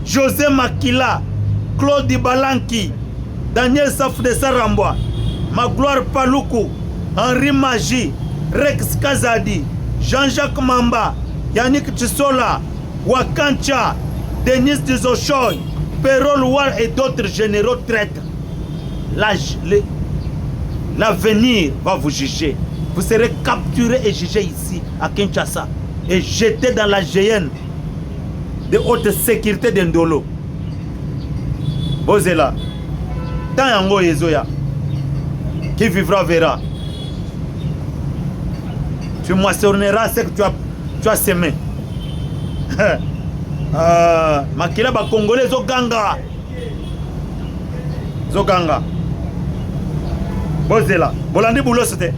José Makila, Claude Balanki, Daniel Saf de Sarambwa, Magloire Paluku, Henri Magi, Rex Kazadi, Jean-Jacques Mamba, Yannick Tchisola, Wakancha, Denis Dizochoy, Perol War et d'autres généraux traîtres. L'avenir va vous juger. Vous serez capturé et jugé ici, à Kinshasa, et jeté dans la GN de haute sécurité d'Indolo. Bozela, tant yango yezoya, qui vivra verra. Tu moissonneras ce que tu as semé. Makila ba Congolais Zoganga. Zoganga. Bozela, Bolandi Boulo c'était.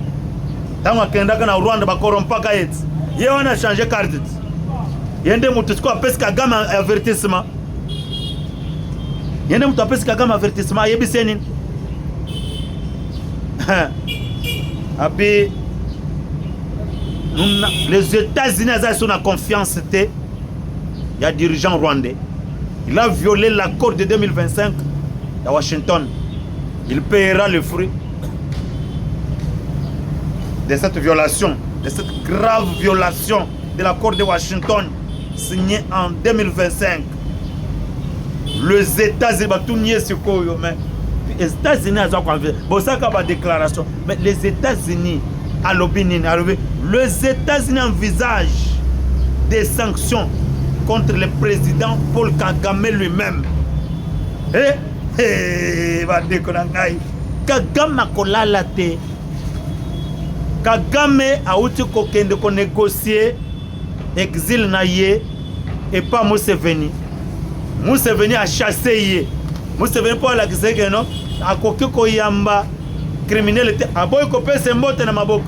Tant que na Rwanda ba korompaka yet. Ye on a changé carte. Yende mutusko apesi Kagame avertissement. Yende mutu apesi Kagame avertissement yebise nini. Abi les États-Unis ont la confiance. Il y a dirigeant rwandais. Il a violé l'accord de 2025 à Washington. Il paiera le fruit de cette violation, de cette grave violation de l'accord de Washington signé en 2025. Les États-Unis, les États-Unis ont une déclaration, mais les États-Unis, les États-Unis envisagent des sanctions contre le président Paul Kagame lui-même. Kagame kolala te. Kagame a outi kokende ko négocier exil na ye et pas Museveni. Museveni a chassé ye. Museveni pour la kiseke non a koki ko yamba criminalité a boy ko pese mbote na maboko.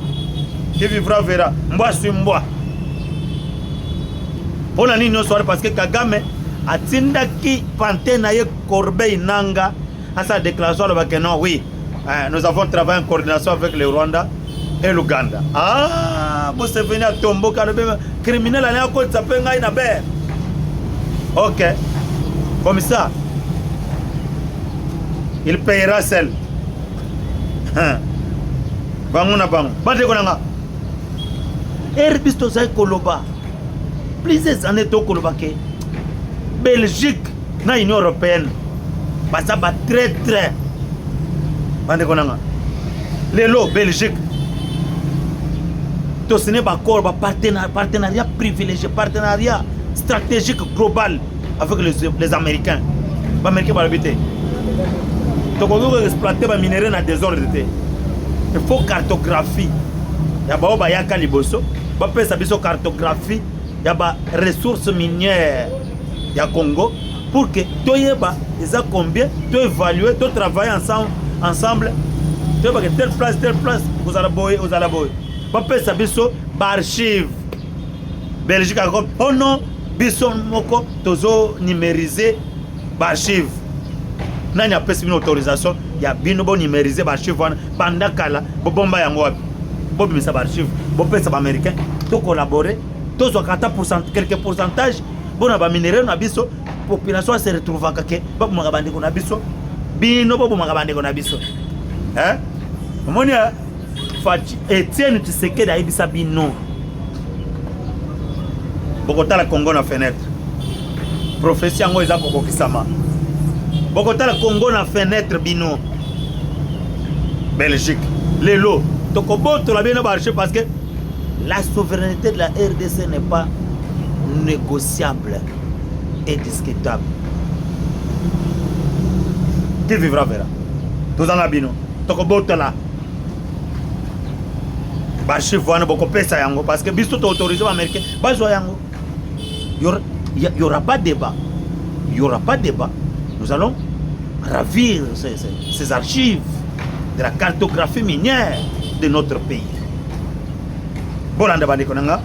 Qui vivra verra. Mbwa su mbwa. Pour la nini soir parce que Kagame a tindaki pante na ye Corbeil Nanga à sa déclaration que non oui nous avons travaillé en coordination avec le Rwanda et l'Ouganda. Ah, vous êtes venu à tomber car le criminel a l'air de s'appeler na ber. Ok. Comme ça, il payera celle. Banguna bang. Bate konanga. Herbisto zay koloba. Plusieurs années to koloba ke. Belgique na Union européenne. Basa ba très. Bande konanga. Lelo Belgique. To ce n'est pas encore un partenariat privilégié, partenariat stratégique global avec les Américains. Les Américains vont habiter. Donc on doit exploiter les minéraux dans des ordres. Il faut cartographie. Il y a des liboso. Il y a cartographie. Il y a des ressources minières. Il y a Congo. Pour que tu aies combien, tu évaluer, tu travailles ensemble. Tu as telle place, vous allez boyer. Papa Sabiso, archive. Belgique a dit, oh non, Bisson Moko, tozo numérisé, archive. N'a pas une autorisation, ya bino bo numériser ba archive wana banda kala bo bomba yango wapi bo bimisa ba archive bo pesa ba américain to collaborer to zo kata quelques pourcentage bona ba minéraux na biso population se retrouve kake ba bo magabande ko na biso bino bo magabande ko na biso hein omoni Fachi Etienne Tshisekedi ayibisa bino bokotala Congo na fenêtre prophétie yango eza kokokisama bokotala Congo na fenêtre bino Belgique lelo tokobotola bino ba archive parce que la souveraineté de la RDC n'est pas négociable et discutable. Qui vivra verra. Tous en abino tokobotola ba archive wana bokopesa yango parce que biso to autorisé américain bazwa yango. Il y aura pas de débat. Il n'y aura pas de débat. Nous allons ravir ces archives de la cartographie minière de notre pays. Bolanda Bandekonanga,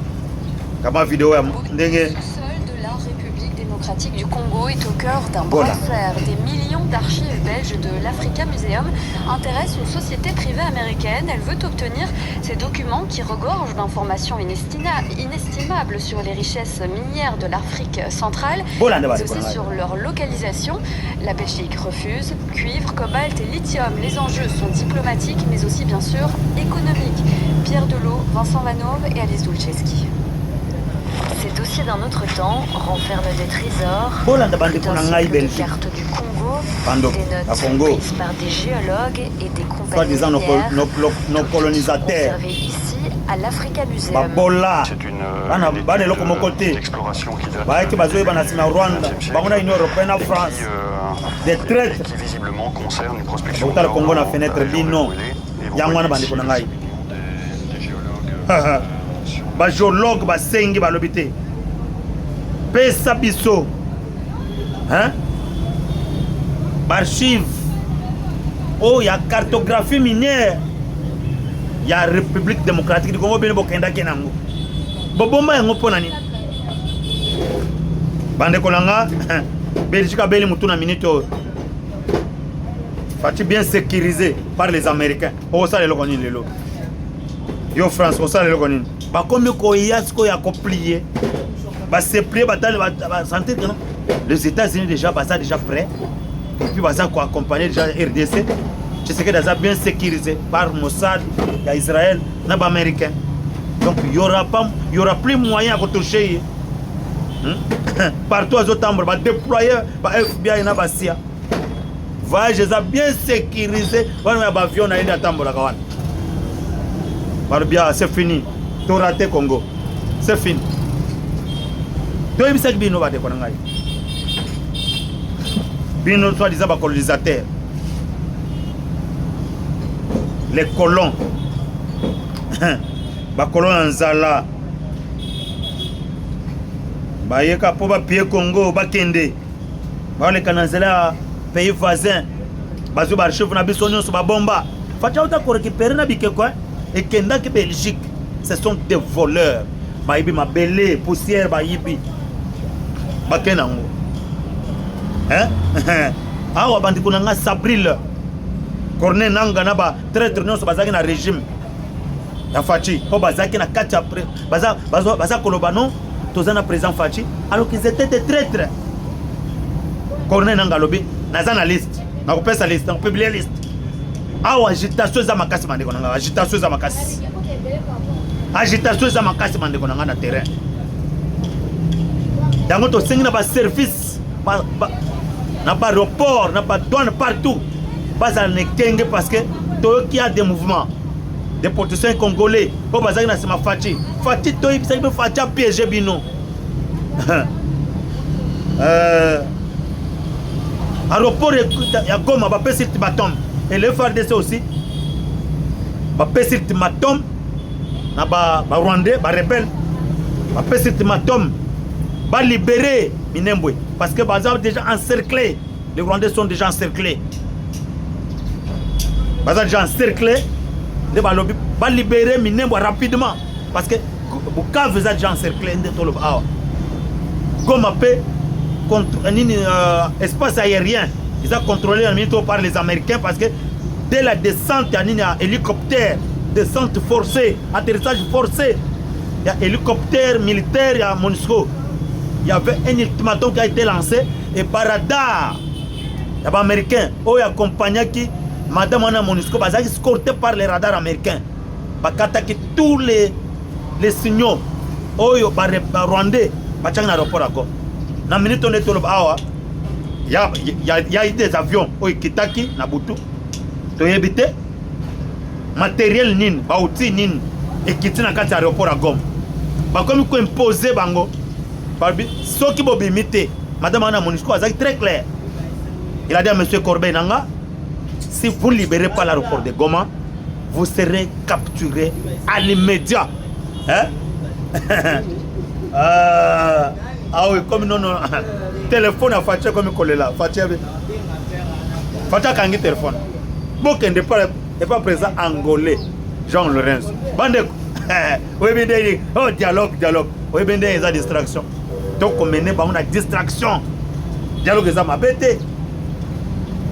kama vidéo ya ndenge. Le sol de la République démocratique du Congo est au cœur d'un bras de fer. Des millions d'archives belges de l'Africa Museum intéressent une société privée américaine. Elle veut obtenir ces documents qui regorgent d'informations inestimables sur les richesses minières de l'Afrique centrale, mais aussi sur leur localisation. La Belgique refuse. Cuivre, cobalt et lithium. Les enjeux sont diplomatiques, mais aussi bien sûr économiques. Pierre Delot, Vincent Vanove et Alice Dulceski. Ces dossiers d'un autre temps renferment des trésors, des cartes du Congo, des notes prises par des géologues et des compagnies minières, nos colonisateurs conservées ici à l'Africa Museum. C'est une exploration qui date de l'Union européenne en France. Des traites qui visiblement concerne une prospection au Congo na fenêtre bino yangwana bandi konangai ba géologue ba sengi ba lobité pesa biso hein archive oh ya cartographie minière ya République démocratique du Congo bino bokenda kenango bobomba yango pona ni bande kolanga Belgique a beli mutu na minute Fati bien sécurisé par les Américains. Oh ça les locaux lelo. Yo France, oh ça les locaux. Ba comme ko yasko ya ko plier. Ba se plier ba santé non. Les États-Unis déjà ba ça déjà prêt. Et puis ba ça ko accompagner déjà RDC. Je sais que déjà bien sécurisé par Mossad, ya Israël, na ba américain. Donc il y aura plus moyen de toucher. Partout aux autres va déployer par FBI na basia. Voyage bien sécurisé. Voilà un avion na ina tambola kawan. Barbia c'est fini. Tout raté Congo. C'est fini. Toi il s'agit bino ba de konangai. Bino soit disant ba colonisateur. Les colons. Ba colons en Zala. Bayeka po ba pied Congo ba kende ba le kanazela pays voisin bazo ba archive na biso nyonso ba bomba fata uta ko récupérer na bike quoi et kenda ke Belgique ce sont des voleurs ba yibi mabele poussière ba yibi ba kenango hein awa bandi kunanga Sabril Corneille nanga na ba traître nyonso bazaki na régime ya Fachi po bazaki na kati après baza kolobano tozana président Fachi alors qu'ils étaient des traîtres. Corneille Nangalobi nazana liste na kopesa liste na publier liste awa agitation za makasi mande konanga agitation za makasi mande konanga na terrain dango to sengi na ba service na ba aéroport na ba douane partout bazala ne kenge parce que to qui a des mouvements des politiciens congolais po bazaki na sima Fachi to ibisa be Fachi a piégé bino aéroport ya Goma ba pesi ultimatum et le FARDC aussi ba pesi ultimatum na ba Rwandais ba rebelle ba pesi ultimatum ba libérer Minembwe parce que bazar déjà encerclés, les Rwandais sont déjà encerclés, bazar déjà encerclés. Va libérer Minembwe rapidement parce que Bukavu est déjà encerclé comme contre un espace aérien ils ont contrôlé par les Américains parce que dès la descente, il y a un hélicoptère, descente forcée, atterrissage forcé. Il y a un hélicoptère militaire, il y a MONUSCO. Il y avait un ultimatum qui a été lancé et par radar. Il y a des Américains qui accompagnaient qui, Madame Anna MONUSCO, ils sont escortés par les radars américains. Ils ont tous les signaux. Les Rwandais, ils sont dans l'aéroport. Dans la minute où on est là, il y a eu des avions qui sont qui, Nabutu. Ils ont évité matériel nin, outils nin, et qui sont dans l'aéroport à Gom. Comme ils ont imposé, ceux qui ont imité, Madame Anna MONUSCO, c'est très clair. Il a dit à M. Corbeil Nanga, si vous ne libérez pas l'aéroport de Goma, vous serez capturé à l'immédiat. Hein? Ah oui, comme non, téléphone à Fatia comme il est là. Fatia Kangi téléphone. Bon, qu'il n'est pas présent angolais, Jean Lorenzo. Bande, oui, bien, oh, dialogue. Oui, bien, il y a distraction. Donc, on mène une distraction. Dialogue, ça m'a bêté.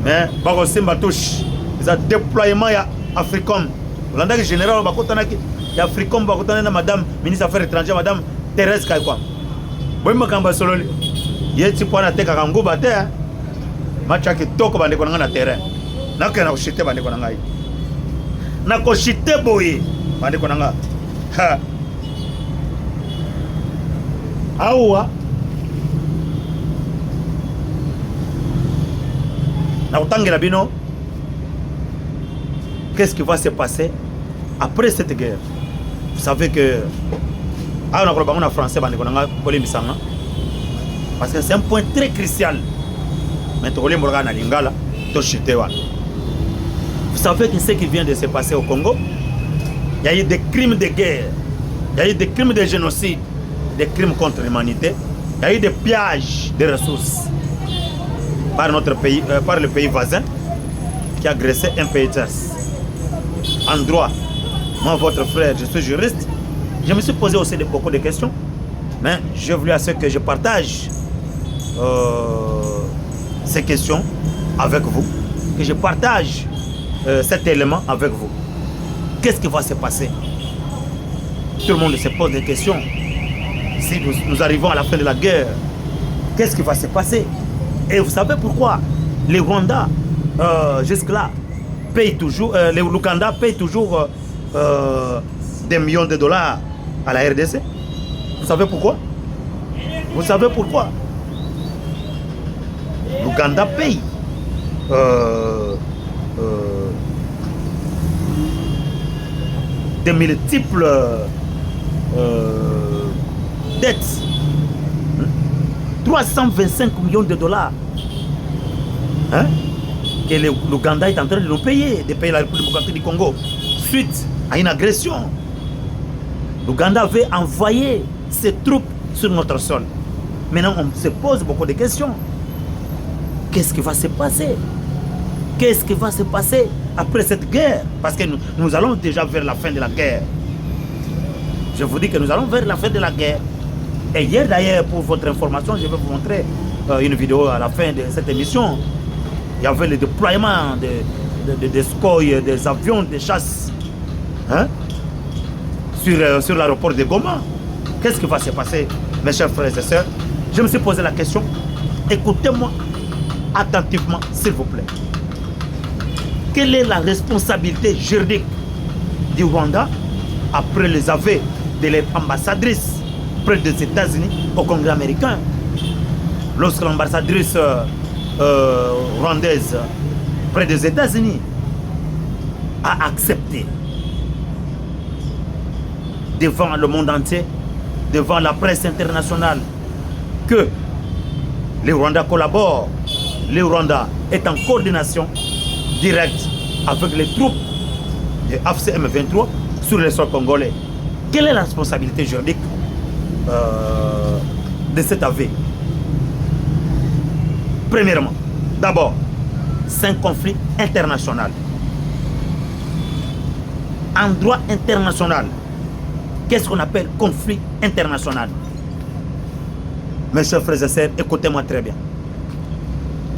Mais, Barosimba touche. Il y a déploiement africain. Le général, il y a Africain, madame, ministre des Affaires étrangères, madame Thérèse Kaikwa. Oui, je suis solo. Il y a un petit point à terre à Ngouba. Je suis toko bande ko na terrain. Na ko na shite bande ko na ngai. Na ko shite boy bande ko na nga. Ha. Awa. Na utangela bino. Qu'est-ce qui va se passer après cette guerre? Vous savez que on a français parce que c'est un point très crucial. Mais vous savez que ce qui vient de se passer au Congo, il y a eu des crimes de guerre, il y a eu des crimes de génocide, des crimes contre l'humanité, il y a eu des pillages de ressources par notre pays, par le pays voisin qui a agressé un pays tiers. En droit, moi, votre frère, je suis juriste. Je me suis posé aussi beaucoup de questions, mais je voulais à ce que je partage ces questions avec vous, que je partage cet élément avec vous. Qu'est-ce qui va se passer? Tout le monde se pose des questions. Si nous arrivons à la fin de la guerre, qu'est-ce qui va se passer? Et vous savez pourquoi les Rwandais, jusque-là, payent toujours, les Luganda payent toujours des millions de dollars à la RDC. Vous savez pourquoi? Vous savez pourquoi? L'Ouganda paye des multiples dettes. 325 millions de dollars. Hein? Et l'Ouganda est en train de nous payer, de payer la République démocratique du Congo suite à une agression. L'Ouganda avait envoyé ses troupes sur notre sol. Maintenant, on se pose beaucoup de questions. Qu'est-ce qui va se passer? Qu'est-ce qui va se passer après cette guerre? Parce que nous allons déjà vers la fin de la guerre. Je vous dis que nous allons vers la fin de la guerre. Et hier d'ailleurs, pour votre information, je vais vous montrer une vidéo à la fin de cette émission. Il y avait le déploiement des SCOI, des avions de chasse, hein, sur l'aéroport de Goma. Qu'est-ce qui va se passer, mes chers frères et sœurs? Je me suis posé la question. Écoutez-moi attentivement, s'il vous plaît. Quelle est la responsabilité juridique du Rwanda après les aveux de l'ambassadrice près des États-Unis au Congrès américain? Lorsque l'ambassadrice rwandaise près des États-Unis a accepté devant le monde entier, devant la presse internationale, que les Rwandais collaborent, le Rwanda est en coordination directe avec les troupes de AFC M23 sur le sol congolais. Quelle est la responsabilité juridique de cet aveu? Premièrement, d'abord, c'est un conflit international. En droit international, qu'est-ce qu'on appelle conflit international? Mes chers frères et sœurs, écoutez-moi très bien.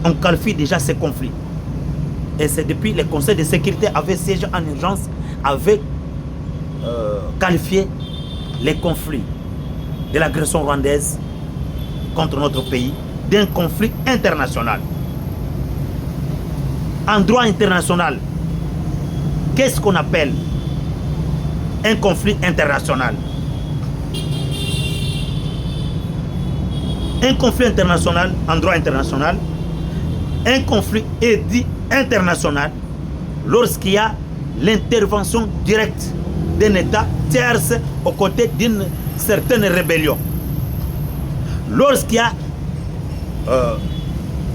On qualifie déjà ces conflits Et c'est depuis le Conseil de sécurité avait siégé en urgence, avait qualifié les conflits de l'agression rwandaise contre notre pays d'un conflit international. En droit international, qu'est-ce qu'on appelle un conflit international? Un conflit international, en droit international, un conflit est dit international lorsqu'il y a l'intervention directe d'un État tierce aux côtés d'une certaine rébellion. Lorsqu'il y a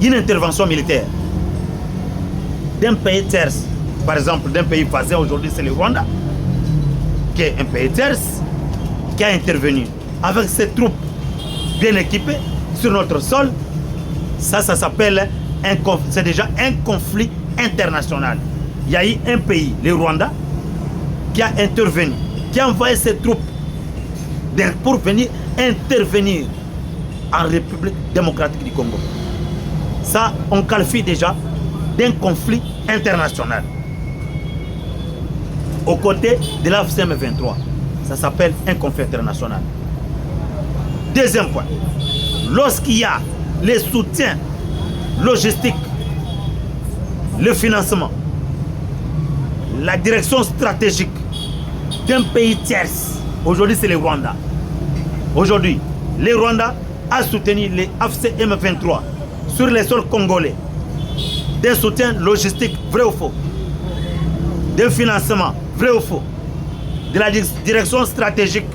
une intervention militaire d'un pays tierce, par exemple d'un pays voisin, aujourd'hui c'est le Rwanda, qui est un pays tierce, qui a intervenu avec ses troupes bien équipées sur notre sol, ça s'appelle, c'est déjà un conflit international. Il y a eu un pays, le Rwanda, qui a intervenu, qui a envoyé ses troupes pour venir intervenir en République démocratique du Congo. Ça, on qualifie déjà d'un conflit international. Aux côtés de l'AFCM 23, ça s'appelle un conflit international. Deuxième point, lorsqu'il y a les soutiens logistiques, le financement, la direction stratégique d'un pays tierce, aujourd'hui c'est le Rwanda. Aujourd'hui, le Rwanda a soutenu les AFCM 23 sur les sols congolais. D'un soutien logistique, vrai ou faux? D'un financement, vrai ou faux? De la direction stratégique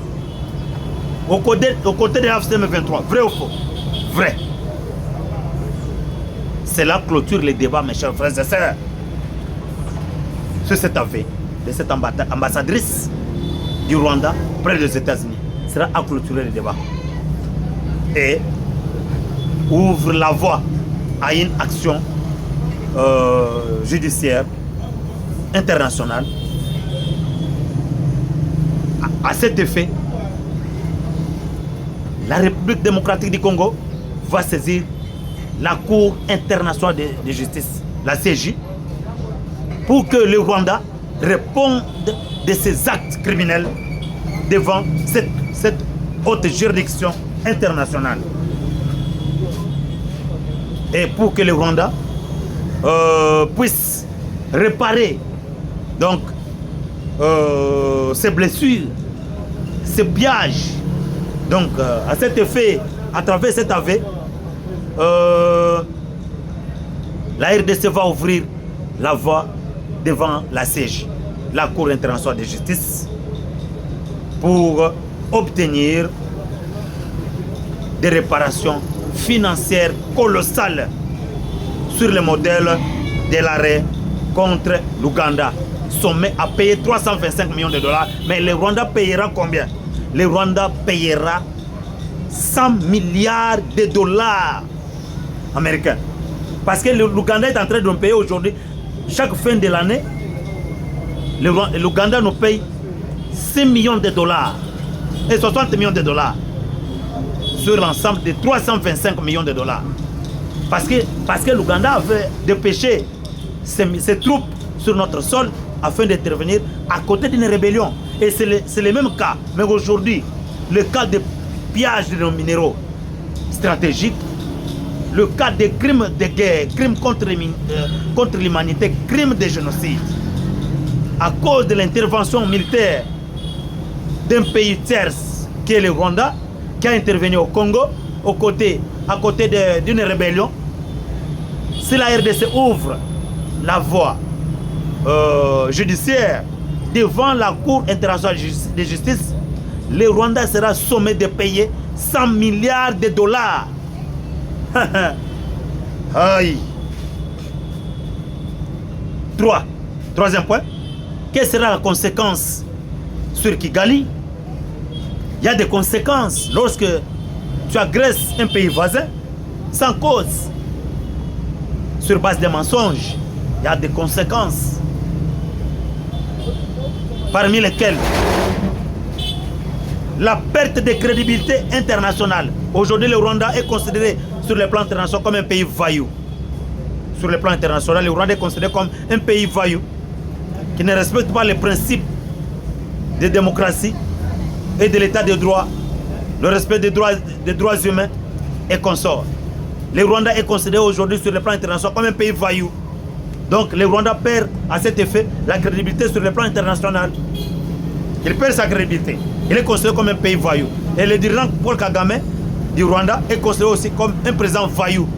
aux côtés de l'AFCM 23, vrai ou faux? Vrai. Cela clôture les débats, mes chers frères et sœurs. Sur cet affaire de cette ambassadrice du Rwanda près des États-Unis. Cela a clôturé les débats. Et ouvre la voie à une action judiciaire internationale. À cet effet, la République démocratique du Congo va saisir la Cour internationale de justice, la CJ, pour que le Rwanda réponde de ses actes criminels devant cette haute juridiction internationale. Et pour que le Rwanda puisse réparer donc ses blessures, ses pillages. Donc à cet effet, à travers cet aveu, la RDC va ouvrir la voie devant la CJ, la Cour internationale de justice, pour obtenir des réparations financières colossales sur le modèle de l'arrêt contre l'Ouganda. Sommet à payer 325 millions de dollars, mais le Rwanda payera combien? Le Rwanda payera 100 milliards de dollars américains. Parce que l'Ouganda est en train de nous payer aujourd'hui, chaque fin de l'année, l'Ouganda nous paye 6 millions de dollars et 60 millions de dollars sur l'ensemble de 325 millions de dollars. Parce que l'Ouganda avait dépêché ses troupes sur notre sol afin d'intervenir à côté d'une rébellion. Et c'est le même cas. Mais aujourd'hui, le cas de pillage de nos minéraux stratégiques, le cas des crimes de guerre, crimes contre l'humanité, crimes de génocide, à cause de l'intervention militaire d'un pays tierce qui est le Rwanda, qui a intervenu au Congo, à côté d'une rébellion. Si la RDC ouvre la voie judiciaire devant la Cour internationale de justice, le Rwanda sera sommé de payer 100 milliards de dollars. Aïe. Troisième point, quelle sera la conséquence sur Kigali? Il y a des conséquences lorsque tu agresses un pays voisin sans cause, sur base des mensonges. Il y a des conséquences, parmi lesquelles la perte de crédibilité internationale. Aujourd'hui, le Rwanda est considéré sur le plan international comme un pays voyou. sur le plan international. Le Rwanda est considéré comme un pays vaillou qui ne respecte pas les principes de démocratie et de l'état de droit, le respect des droits humains et consorts. Le Rwanda est considéré aujourd'hui sur le plan international comme un pays vaillou. Donc le Rwanda perd à cet effet la crédibilité sur le plan international. Il perd sa crédibilité. Il est considéré comme un pays vaillou. Et le dirigeant Paul Kagame du Rwanda est considéré aussi comme un président vaillou.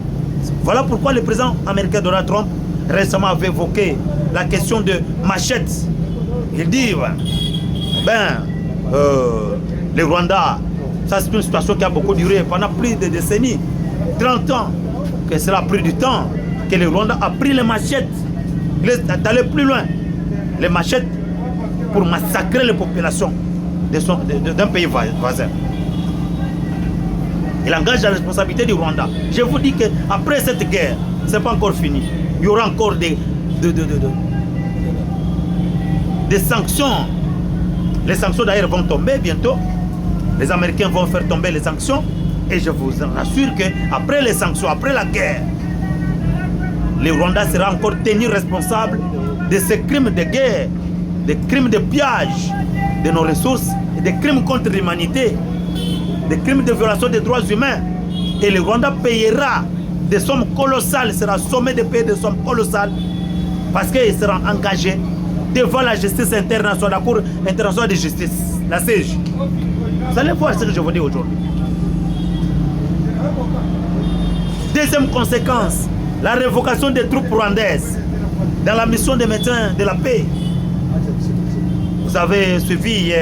Voilà pourquoi le président américain Donald Trump récemment avait évoqué la question de machette. Il dit, le Rwanda, ça c'est une situation qui a beaucoup duré pendant plus de décennies, 30 ans, que cela a pris du temps, que le Rwanda a pris les machettes, il est allé plus loin, les machettes pour massacrer les populations d'un pays voisin. Il engage la responsabilité du Rwanda. Je vous dis qu'après cette guerre, ce n'est pas encore fini. Il y aura encore des sanctions. Les sanctions d'ailleurs vont tomber bientôt. Les Américains vont faire tomber les sanctions. Et je vous assure qu'après les sanctions, après la guerre, le Rwanda sera encore tenu responsable de ces crimes de guerre, des crimes de pillage de nos ressources, et des crimes contre l'humanité, des crimes de violation des droits humains. Et le Rwanda payera des sommes colossales, sera sommé de payer des sommes colossales parce qu'il sera engagé devant la justice internationale, la Cour internationale de justice, la CJ. Vous allez voir ce que je vous dis aujourd'hui. Deuxième conséquence, la révocation des troupes rwandaises dans la mission de maintien de la paix. Vous avez suivi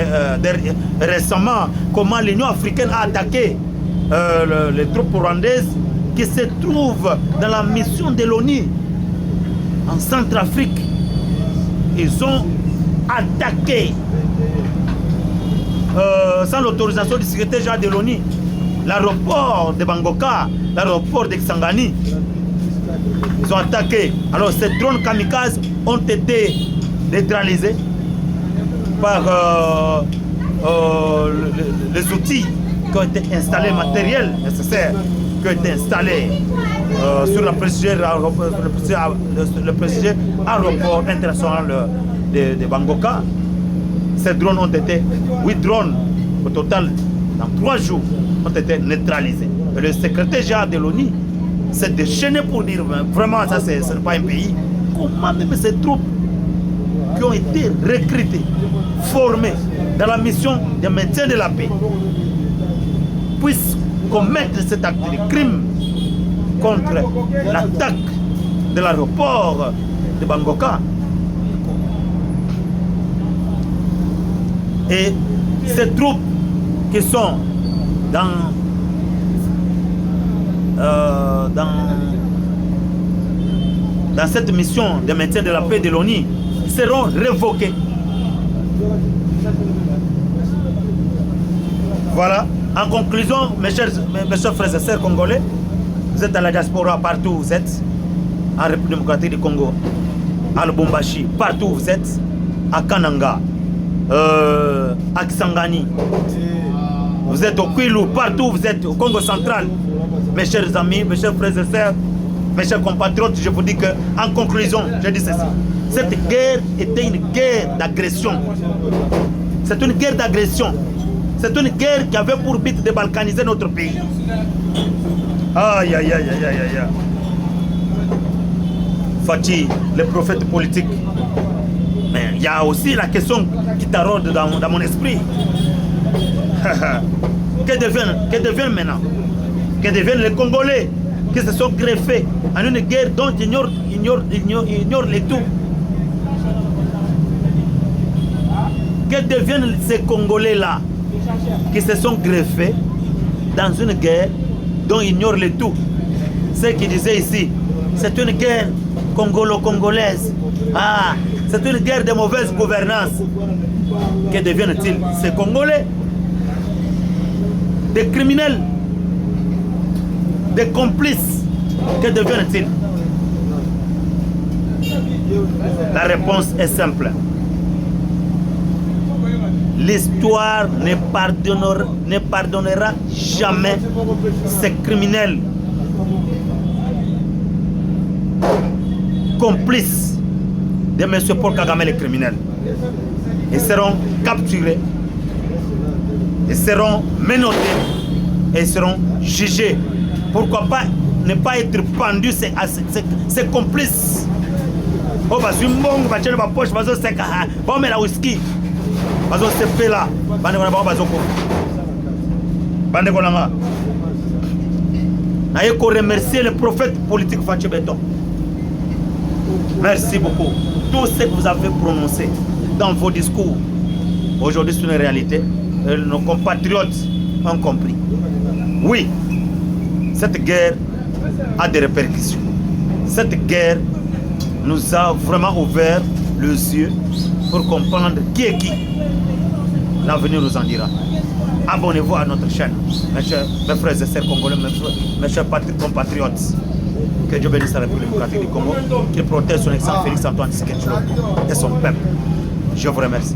récemment comment l'Union africaine a attaqué les troupes rwandaises qui se trouvent dans la mission de l'ONU en Centrafrique. Ils ont attaqué sans l'autorisation du secrétaire général de l'ONU l'aéroport de Bangoka, l'aéroport de Kisangani. Ils ont attaqué. Alors ces drones kamikazes ont été neutralisés par les outils qui ont été installés, matériel nécessaire qui ont été installés sur le prestigieux aéroport international de Bangoka. Ces drones ont été, 8 drones au total, dans 3 jours, ont été neutralisés. Et le secrétaire général de l'ONU s'est déchaîné pour dire, vraiment, ça, ce n'est pas un pays. Comment même ces troupes qui ont été recrutées, formées dans la mission de maintien de la paix, puissent commettre cet acte de crime contre l'attaque de l'aéroport de Bangoka. Et ces troupes qui sont dans cette mission de maintien de la paix de l'ONU seront révoquées. Voilà. En conclusion, mes chers frères et sœurs congolais, vous êtes à la diaspora partout où vous êtes, en République démocratique du Congo, à Lubumbashi, partout où vous êtes, à Kananga, à Kisangani, vous êtes au Kwilu, partout où vous êtes, au Congo central. Mes chers amis, mes chers frères et sœurs, mes chers compatriotes, je vous dis que, en conclusion, je dis ceci. Cette guerre était une guerre d'agression. C'est une guerre d'agression. C'est une guerre qui avait pour but de balkaniser notre pays. Aïe, aïe, aïe, aïe, aïe, aïe. Fatih, le prophète politique. Mais il y a aussi la question qui taraude dans mon esprit. Que deviennent maintenant? Que deviennent les Congolais qui se sont greffés en une guerre dont ils ignorent les tout? Que deviennent ces Congolais-là qui se sont greffés dans une guerre dont ils ignorent le tout? Ceux qui disaient ici, c'est une guerre congolo-congolaise. Ah, c'est une guerre de mauvaise gouvernance. Que deviennent-ils ces Congolais? Des criminels, des complices. Que deviennent-ils? La réponse est simple. L'histoire ne pardonnera jamais ces criminels. complices de M. Paul Kagame les criminels. Ils seront capturés, ils seront menottés et ils seront jugés. Pourquoi pas ne pas être pendus à ces complices? Oh, bah, Zumbong, bah, tiens, ma poche, bah, c'est bah, mais la whisky. Bah, c'est fait là. Bah, on a pas besoin de bande kolanga. Naye ko remercier le prophète politique Fatih Beton. Merci beaucoup. Tout ce que vous avez prononcé dans vos discours, aujourd'hui c'est une réalité. Nos compatriotes ont compris. Oui, cette guerre a des répercussions. Cette guerre nous a vraiment ouvert les yeux pour comprendre qui est qui. L'avenir nous en dira. Abonnez-vous à notre chaîne, mes frères et sœurs congolais, mes chers compatriotes. Que Dieu bénisse la République démocratique du Congo, qu'il protège son excellent Félix Antoine Tshisekedi et son peuple. Je vous remercie.